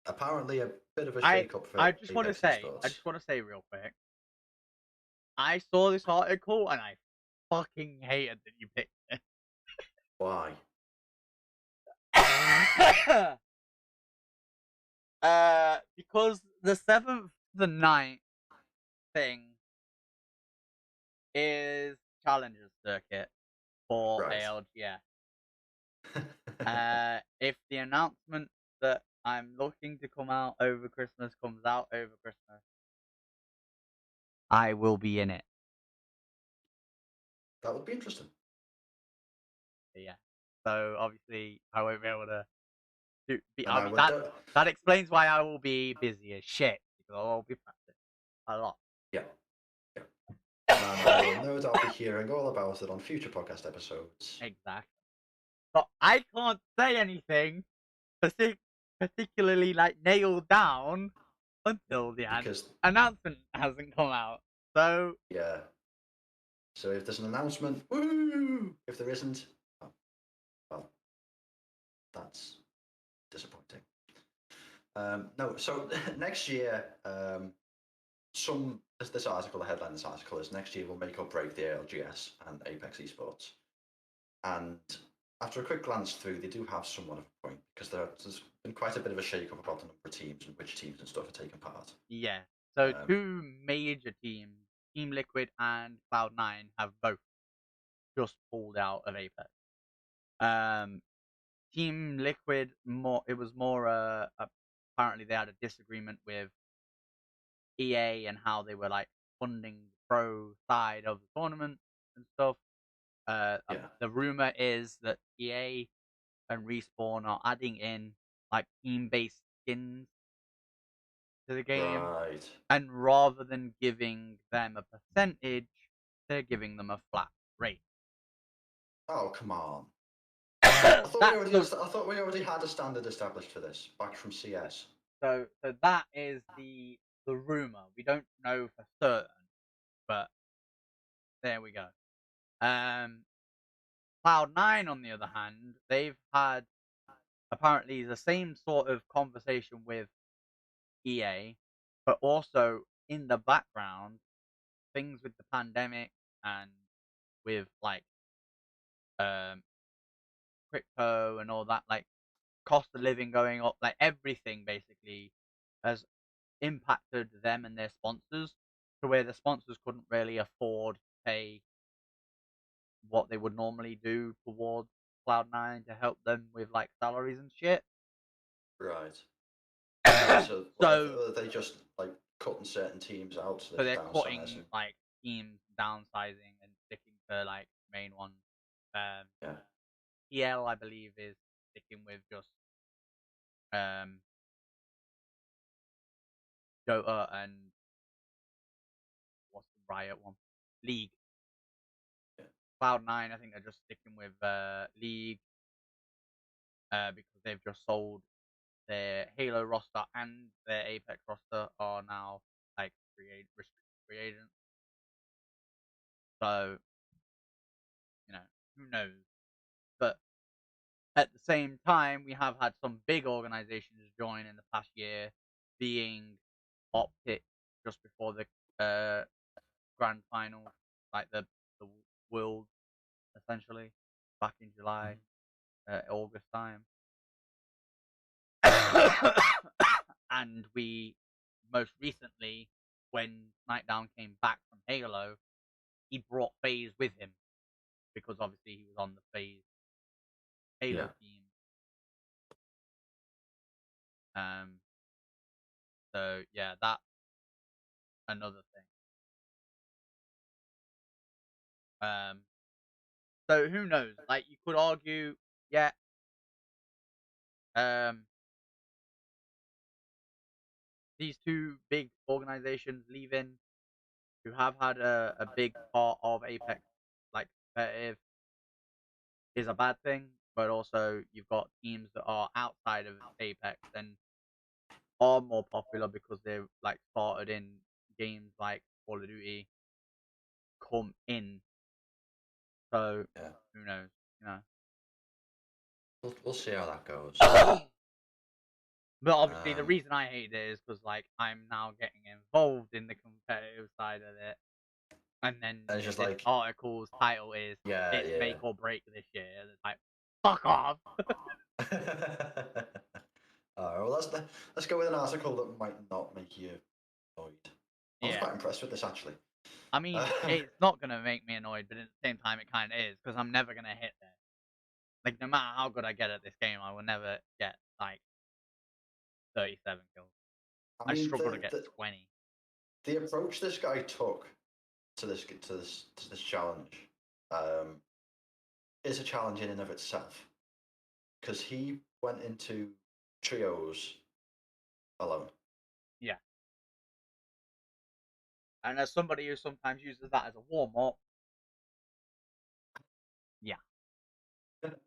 Speaker 3: apparently a bit of a shake-up for
Speaker 2: I just want to
Speaker 3: Apex
Speaker 2: say,
Speaker 3: Esports.
Speaker 2: real quick, I saw this article and I fucking hated that you picked it.
Speaker 3: Why?
Speaker 2: Because the 7th, the 9th thing is Challengers Circuit for
Speaker 3: Right.
Speaker 2: ALGS. If the announcement that I'm looking to come out over Christmas comes out over Christmas, I will be in it.
Speaker 3: That would be interesting.
Speaker 2: Yeah. So obviously I won't be able to be.
Speaker 3: And
Speaker 2: I
Speaker 3: I
Speaker 2: mean
Speaker 3: would
Speaker 2: that explains why I will be busy as shit because I'll be practicing a lot.
Speaker 3: Yeah. Yeah. And I will no doubt be hearing all about it on future podcast episodes.
Speaker 2: Exactly. But I can't say anything particularly like nailed down until the
Speaker 3: Because
Speaker 2: announcement hasn't come out. So
Speaker 3: yeah. So if there's an announcement, woo! If there isn't, well, that's disappointing. No, so next year, this article, the headline of this article is next year will make or break the ALGS and Apex Esports. And after a quick glance through, they do have somewhat of a point because there's been quite a bit of a shake-up about the number of teams and which teams and stuff are taking part.
Speaker 2: yeah, so 2 major teams, Team Liquid and Cloud9, have both just pulled out of Apex. Team Liquid it was more apparently they had a disagreement with EA and how they were like funding the pro side of the tournament and stuff. The rumor is that EA and Respawn are adding in like team-based skins to the game,
Speaker 3: Right.
Speaker 2: and rather than giving them a percentage, they're giving them a flat rate.
Speaker 3: Oh, come on.
Speaker 2: That's
Speaker 3: I thought we already had a standard established for this back from CS.
Speaker 2: so that is the rumor. We don't know for certain, but there we go. Cloud9, on the other hand, they've had apparently the same sort of conversation with EA, but also in the background, things with the pandemic and with like crypto and all that, like cost of living going up, like everything basically has impacted them and their sponsors to where the sponsors couldn't really afford to pay what they would normally do towards Cloud9 to help them with like salaries and shit.
Speaker 3: Right.
Speaker 2: So,
Speaker 3: So are they just like cutting certain teams out? So
Speaker 2: so they're
Speaker 3: downsizing?
Speaker 2: cutting like teams, downsizing, and sticking to like main ones.
Speaker 3: Yeah.
Speaker 2: EL, I believe, is sticking with just Dota and what's the Riot one? League.
Speaker 3: Yeah.
Speaker 2: Cloud9, I think they're just sticking with League because they've just sold their Halo roster and their Apex roster are now like restricted free agents. So, you know, who knows? But at the same time, we have had some big organizations join in the past year, being Optic just before the grand final, like the World, essentially, back in July, August time. And we most recently, when Nightdown came back from Halo, he brought FaZe with him because obviously he was on the FaZe Halo team. So yeah, that's another thing. So who knows? Like you could argue, yeah. These two big organizations leaving, who have had a big part of Apex, like competitive, is a bad thing. But also, you've got teams that are outside of Apex and are more popular because they've like started in games like Call of Duty, come in. So
Speaker 3: Yeah.
Speaker 2: who knows? You know.
Speaker 3: We'll see how that goes.
Speaker 2: But obviously, the reason I hate it is because like I'm now getting involved in the competitive side of it, and then
Speaker 3: it's just
Speaker 2: this
Speaker 3: like
Speaker 2: article's title is "It's
Speaker 3: yeah.
Speaker 2: make or break this year." And it's like, fuck off.
Speaker 3: Well, let's go with an article that might not make you annoyed. I was
Speaker 2: Yeah.
Speaker 3: quite impressed with this actually.
Speaker 2: I mean, it's not gonna make me annoyed, but at the same time, it kind of is because I'm never gonna hit there. Like, no matter how good I get at this game, I will never get like 37 kills. I
Speaker 3: mean,
Speaker 2: struggle to get 20.
Speaker 3: The approach this guy took to this challenge is a challenge in and of itself, because he went into trios alone.
Speaker 2: Yeah. And as somebody who sometimes uses that as a warm up, yeah.
Speaker 3: But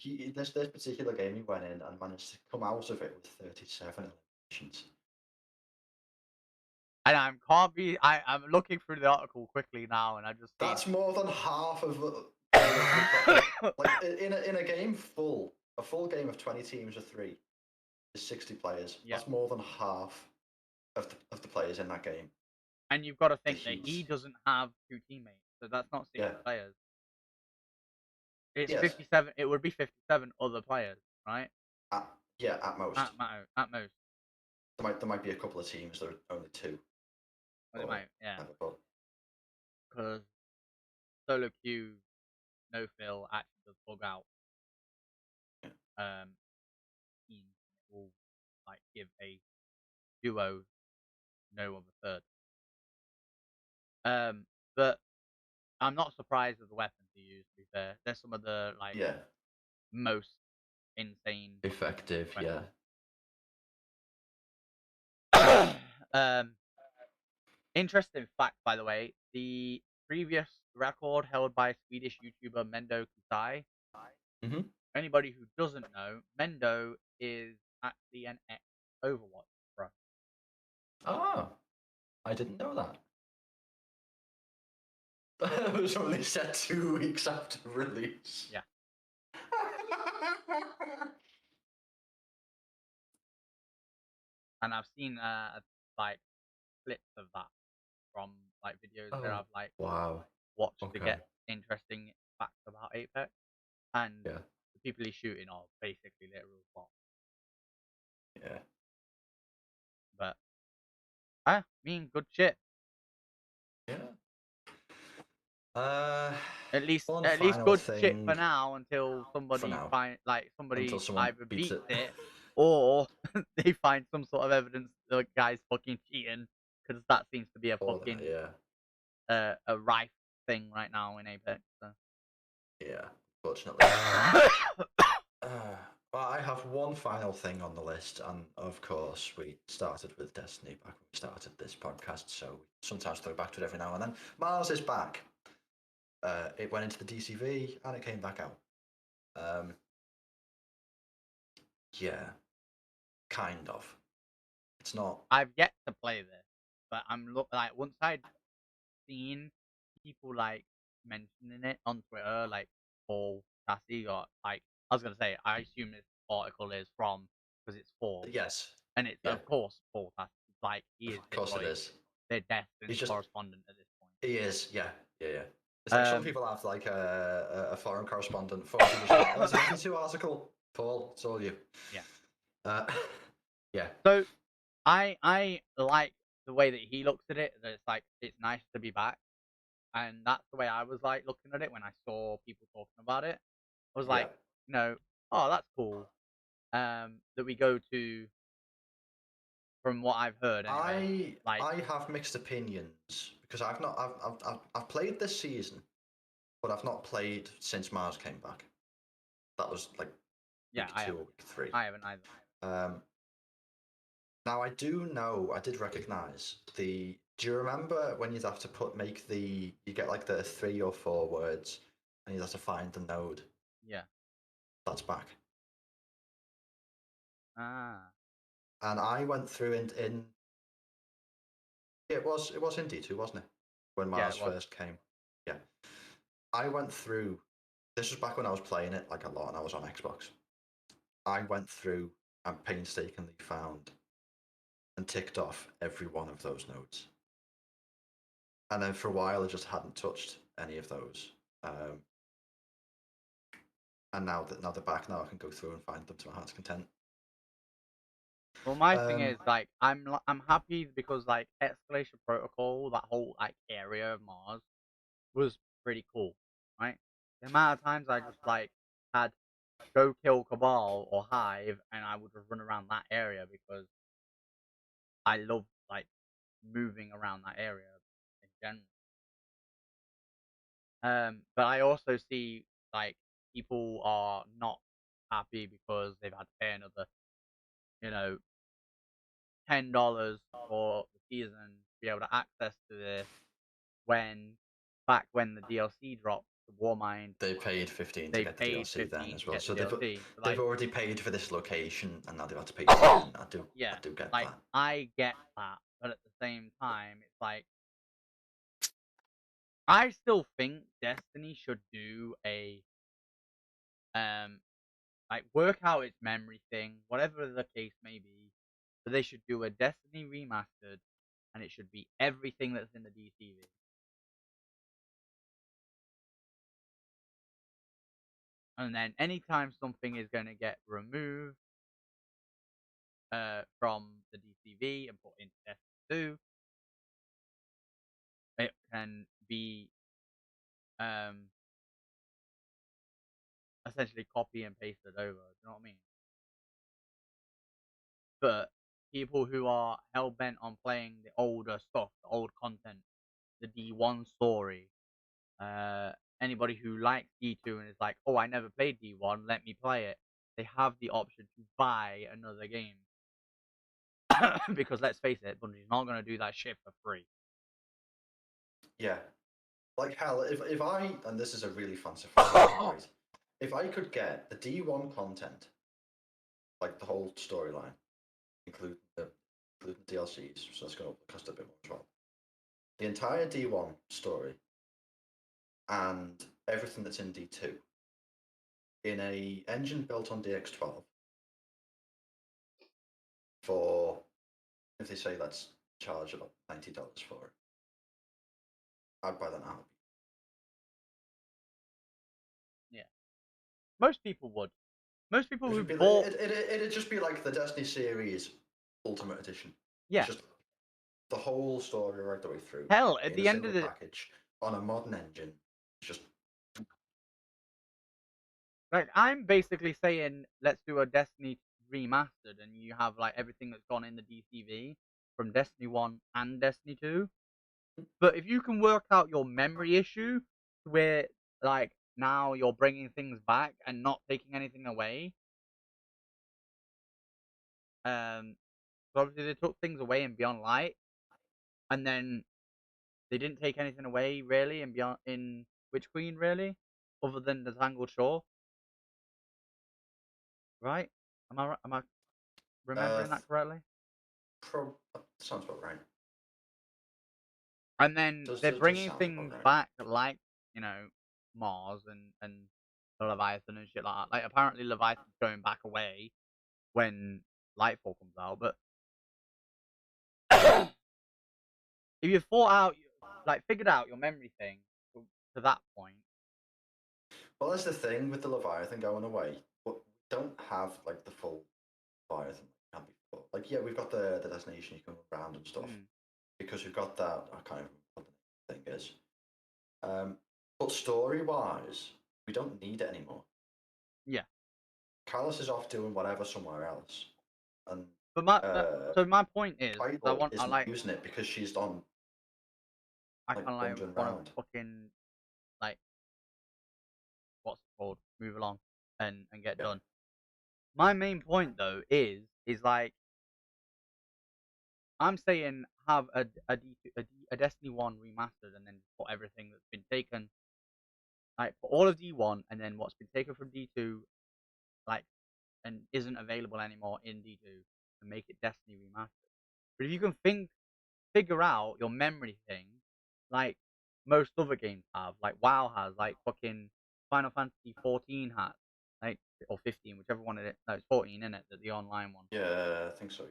Speaker 3: this particular game, he went in and managed to come out of it with 37 eliminations.
Speaker 2: And I'm looking through the article quickly now, and I just
Speaker 3: that's more than half of like in a game a full game of 20 teams of 3 is 60 players. Yeah. That's more than half of the players in that game.
Speaker 2: And you've got to think that he doesn't have 2 teammates, so that's not 60 players. It's 57. It would be 57 other players, right?
Speaker 3: At most.
Speaker 2: At most.
Speaker 3: There might be a couple of teams that are only 2.
Speaker 2: Well, they might, yeah. Because solo queue, no fill actually does bug out. Team will like give a duo no other third. But I'm not surprised with the weapon to use. To be fair, there's some of the like most insane
Speaker 3: effective,
Speaker 2: weapons. Interesting fact, by the way, the previous record held by Swedish YouTuber Mendo Kusai.
Speaker 3: Hmm.
Speaker 2: Anybody who doesn't know, Mendo is actually an ex Overwatch pro.
Speaker 3: Oh, I didn't know that. It was only set 2 weeks after release.
Speaker 2: Yeah. And I've seen like clips of that from like videos that
Speaker 3: Oh,
Speaker 2: I've like
Speaker 3: wow.
Speaker 2: watched to
Speaker 3: Okay.
Speaker 2: get interesting facts about Apex, and
Speaker 3: Yeah.
Speaker 2: the people he's shooting are basically literal bots.
Speaker 3: Yeah.
Speaker 2: But I mean, good shit.
Speaker 3: Yeah. Uh,
Speaker 2: At least
Speaker 3: one final
Speaker 2: good shit
Speaker 3: thing
Speaker 2: for now until
Speaker 3: for
Speaker 2: somebody
Speaker 3: now,
Speaker 2: somebody
Speaker 3: until someone
Speaker 2: either
Speaker 3: beats
Speaker 2: beats
Speaker 3: it.
Speaker 2: it or they find some sort of evidence the guy's fucking cheating, because that seems to be a
Speaker 3: Or
Speaker 2: fucking
Speaker 3: that, yeah.
Speaker 2: a rife thing right now in Apex. So.
Speaker 3: Yeah, fortunately. Uh, well, I have one final thing on the list, and of course, we started with Destiny back when we started this podcast, so we sometimes throw back to it every now and then. Mars is back. It went into the DCV and it came back out. Yeah, kind of. It's not.
Speaker 2: I've yet to play this, but I'm like once I'd seen people like mentioning it on Twitter, like Paul Cassie, or like I was gonna say, I assume this article is from because it's Paul,
Speaker 3: Yes.
Speaker 2: and it's
Speaker 3: Yeah.
Speaker 2: of course Paul Cassie. Like he is
Speaker 3: Of course it
Speaker 2: literally
Speaker 3: is.
Speaker 2: their
Speaker 3: He's
Speaker 2: Destiny
Speaker 3: just.
Speaker 2: correspondent at this point.
Speaker 3: He is. Yeah. Yeah. Yeah. It's like some
Speaker 2: Um,
Speaker 3: people have like a foreign correspondent. For people just like, oh, it's a Destiny 2 article. Paul, it's all you.
Speaker 2: yeah.
Speaker 3: Uh, yeah.
Speaker 2: So I like the way that he looks at it. That it's like it's nice to be back, and that's the way I was like looking at it when I saw people talking about it. I was
Speaker 3: Yeah.
Speaker 2: like, oh, that's cool. That we go to, from what I've heard anyway. Like,
Speaker 3: I have mixed opinions because I've not I've played this season, but I've not played since Mars came back. That was like
Speaker 2: yeah,
Speaker 3: week
Speaker 2: I
Speaker 3: 2 or
Speaker 2: haven't.
Speaker 3: week 3.
Speaker 2: I haven't either.
Speaker 3: Now I do know I did recognize the. Do you remember when you'd have to make the you get like the 3 or 4 words and you'd have to find the node?
Speaker 2: Yeah.
Speaker 3: That's back.
Speaker 2: Ah.
Speaker 3: And I went through in it was in D2, wasn't it? When
Speaker 2: Yeah,
Speaker 3: Mars
Speaker 2: it was.
Speaker 3: first came. Yeah. I went through. This was back when I was playing it like a lot, and I was on Xbox. I went through and painstakingly found and ticked off every one of those nodes, and then for a while I just hadn't touched any of those. And now they're back, now I can go through and find them to my heart's content.
Speaker 2: Well, my thing
Speaker 3: Um,
Speaker 2: is like I'm happy because like Escalation Protocol, that whole like area of Mars, was pretty cool, right? The amount of times I just like had go kill Cabal or Hive, and I would just run around that area because I love like moving around that area in general. But I also see like people are not happy because they've had to pay another, you know, $10 for the season to be able to access to this when back when the DLC dropped, the Warmind,
Speaker 3: they paid 15 to
Speaker 2: they
Speaker 3: get the
Speaker 2: paid
Speaker 3: DLC then
Speaker 2: 15
Speaker 3: as
Speaker 2: to
Speaker 3: well.
Speaker 2: get
Speaker 3: So
Speaker 2: the DLC. So,
Speaker 3: they've
Speaker 2: like,
Speaker 3: already paid for this location, and now they've had to pay again. I
Speaker 2: yeah,
Speaker 3: do get
Speaker 2: like
Speaker 3: that.
Speaker 2: I get that, but at the same time, it's like I still think Destiny should do a like work out its memory thing, whatever the case may be. But they should do a Destiny remastered, and it should be everything that's in the DCV. And then anytime something is going to get removed from the DCV and put into Destiny 2, it can be um, essentially copy and pasted over. Do you know what I mean? But people who are hell bent on playing the older stuff, the old content, the D1 story, uh, anybody who likes D2 and is like, oh, I never played D1, let me play it. They have the option to buy another game. Because let's face it, Bungie's not going to do that shit for free.
Speaker 3: Yeah. Like hell, if I, and this is a really fanciful thing, right? If I could get the D1 content, like the whole storyline, including the DLCs, so that's going to cost a bit more as well. The entire D1 story and everything that's in D2 in a engine built on DX12 for, if they say let's charge about $90 for it, I'd buy that now.
Speaker 2: Yeah. Most people would. Most people who
Speaker 3: It'd,
Speaker 2: bought...
Speaker 3: it'd just be like the Destiny series Ultimate Edition.
Speaker 2: Yeah.
Speaker 3: Just the whole story right the way through.
Speaker 2: Hell, at
Speaker 3: in
Speaker 2: the
Speaker 3: a
Speaker 2: end of
Speaker 3: single
Speaker 2: the...
Speaker 3: package on a modern engine. Just
Speaker 2: Like, I'm basically saying, let's do a Destiny remastered, and you have, like, everything that's gone in the DCV from Destiny 1 and Destiny 2. But if you can work out your memory issue, where, like, now you're bringing things back and not taking anything away, so obviously they took things away in Beyond Light, and then they didn't take anything away, really, in Witch Queen, really, other than the Tangled Shore. Right? Am I remembering that correctly?
Speaker 3: sounds about right.
Speaker 2: And then they're
Speaker 3: Does
Speaker 2: bringing
Speaker 3: sound about
Speaker 2: things
Speaker 3: right.
Speaker 2: back like, Mars and the Leviathan and shit like that. Like, apparently Leviathan's going back away when Lightfall comes out, but if you figured out your memory thing to that point.
Speaker 3: Well, that's the thing with the Leviathan going away. But we don't have like the full Leviathan we had before. Like, yeah, we've got the destination you can run around and stuff because we've got that. I can't remember what the thing is. But story-wise, we don't need it anymore.
Speaker 2: Yeah.
Speaker 3: Callus is off doing whatever somewhere else, and
Speaker 2: so my point is,
Speaker 3: isn't using it because she's on.
Speaker 2: I kind of want
Speaker 3: around.
Speaker 2: to fucking what's it called? Move along and get done. My main point though is like, I'm saying have a Destiny 1 remastered and then put everything that's been taken, like for all of D1 and then what's been taken from D2, like, and isn't available anymore in D2, and make it Destiny remastered. But if you can figure out your memory thing, like most other games have, like WoW has, like fucking Final Fantasy 14 has, like, or 15, whichever one it is. No, it's 14, isn't it? The online one.
Speaker 3: Yeah, I think so.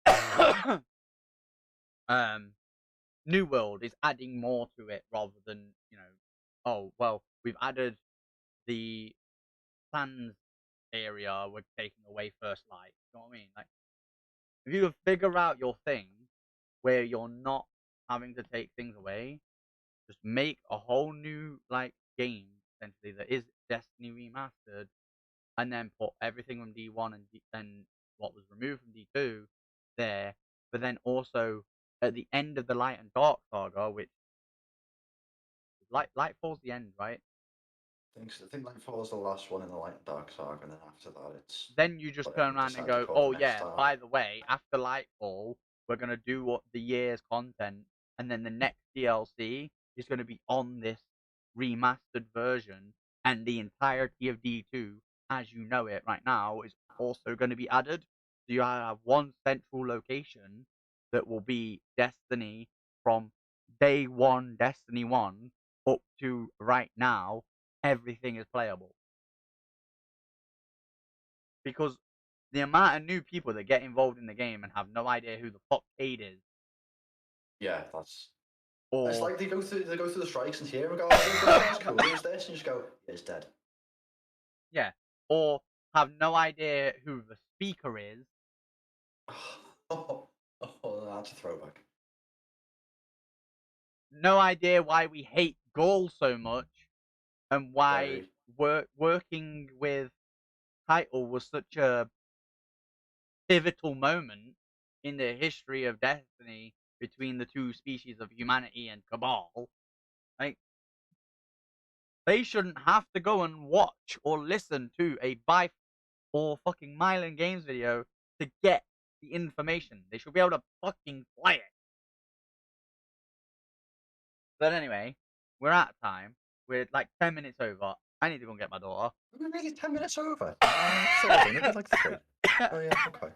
Speaker 3: Yeah.
Speaker 2: New World is adding more to it rather than, oh well, we've added the sands area, we're taking away First Light. You know what I mean? Like, if you can figure out your thing where you're not having to take things away, just make a whole new game essentially that is Destiny remastered, and then put everything from D1 and what was removed from D2 there. But then also at the end of the Light and Dark saga, which Lightfall's the end, right?
Speaker 3: I think Lightfall is the last one in the Light and Dark saga, and then after that, it's.
Speaker 2: Then you just turn around and go, oh yeah, by the way, after Lightfall, we're gonna do what the year's content, and then the next DLC is gonna be on this remastered version, and the entirety of D2, as you know it right now, is also going to be added. So you have one central location that will be Destiny from day one, Destiny 1, up to right now. Everything is playable. Because the amount of new people that get involved in the game and have no idea who the fuck Cade is.
Speaker 3: Yeah, that's.
Speaker 2: Or
Speaker 3: it's like they go through the strikes and hear and go, oh, that's cool, who's this? And you just go, it's dead.
Speaker 2: Yeah. Or have no idea who the speaker is.
Speaker 3: Oh, that's a throwback.
Speaker 2: No idea why we hate Gaul so much, and why working with Title was such a pivotal moment in the history of Destiny between the two species of humanity and Cabal. Like, they shouldn't have to go and watch or listen to a Bife or fucking Mylan Games video to get the information. They should be able to fucking play it. But anyway, we're out of time. We're like 10 minutes over. I need to go and get my daughter.
Speaker 3: We're really 10 minutes over. Sorry, maybe like 3. Oh, yeah, okay.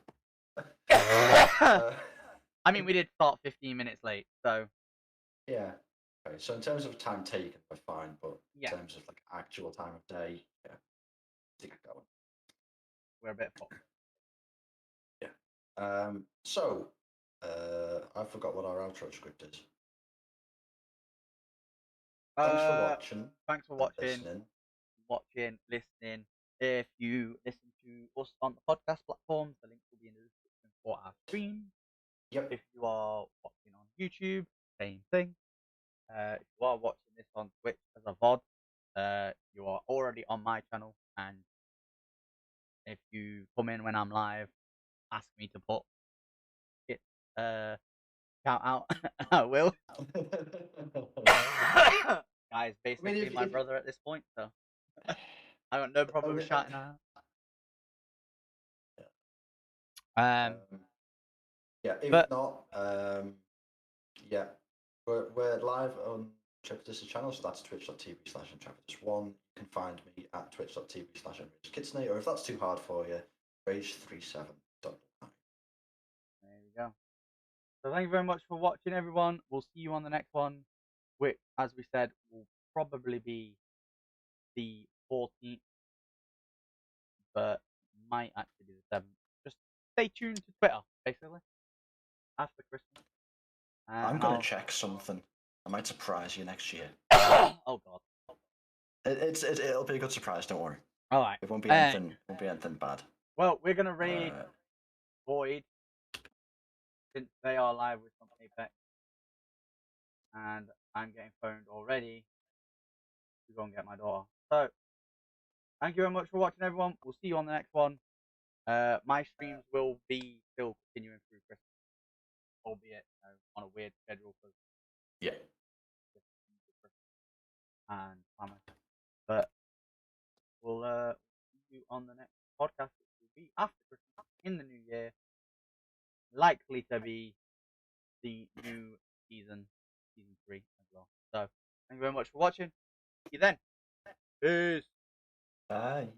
Speaker 2: I mean, we did start 15 minutes late, so
Speaker 3: Yeah. Okay, so in terms of time taken, we're fine, but
Speaker 2: yeah,
Speaker 3: in terms of like actual time of day, yeah, to get going.
Speaker 2: we're a bit fucked.
Speaker 3: So, I forgot what our outro script is. Thanks for watching.
Speaker 2: Thanks for
Speaker 3: and
Speaker 2: watching, listening. If you listen to us on the podcast platforms, the link will be in the description for our stream.
Speaker 3: Yep.
Speaker 2: If you are watching on YouTube, same thing. If you are watching this on Twitch as a VOD, you are already on my channel, and if you come in when I'm live, ask me to put it shout out, I will. Guys, basically
Speaker 3: if-
Speaker 2: my
Speaker 3: if-
Speaker 2: brother at this point, so I got no problem with shouting out.
Speaker 3: Yeah, if
Speaker 2: but-
Speaker 3: not, yeah, we're live on Intrepidus channel, so that's twitch.tv/Intrepidus1. You can find me at twitch.tv/Kitsney, or if that's too hard for you, Rage37.9.
Speaker 2: There you go. So thank you very much for watching, everyone. We'll see you on the next one, which, as we said, will probably be the 14th, but might actually be the 7th. Just stay tuned to Twitter, basically, after Christmas.
Speaker 3: I'm going to check something. I might surprise you next year.
Speaker 2: Oh God.
Speaker 3: It'll be a good surprise. Don't worry.
Speaker 2: All right.
Speaker 3: It won't be anything. Won't be anything bad.
Speaker 2: Well, we're gonna raid Void since they are live with some Apex, and I'm getting phoned already to go and get my daughter. So, thank you very much for watching, everyone. We'll see you on the next one. My streams will be still continuing through Christmas, albeit on a weird schedule because
Speaker 3: Yeah.
Speaker 2: And family. But we'll see you on the next podcast, which will be after Christmas in the new year. Likely to be the new season 3 as well. So thank you very much for watching. See you then. Peace.
Speaker 3: Bye.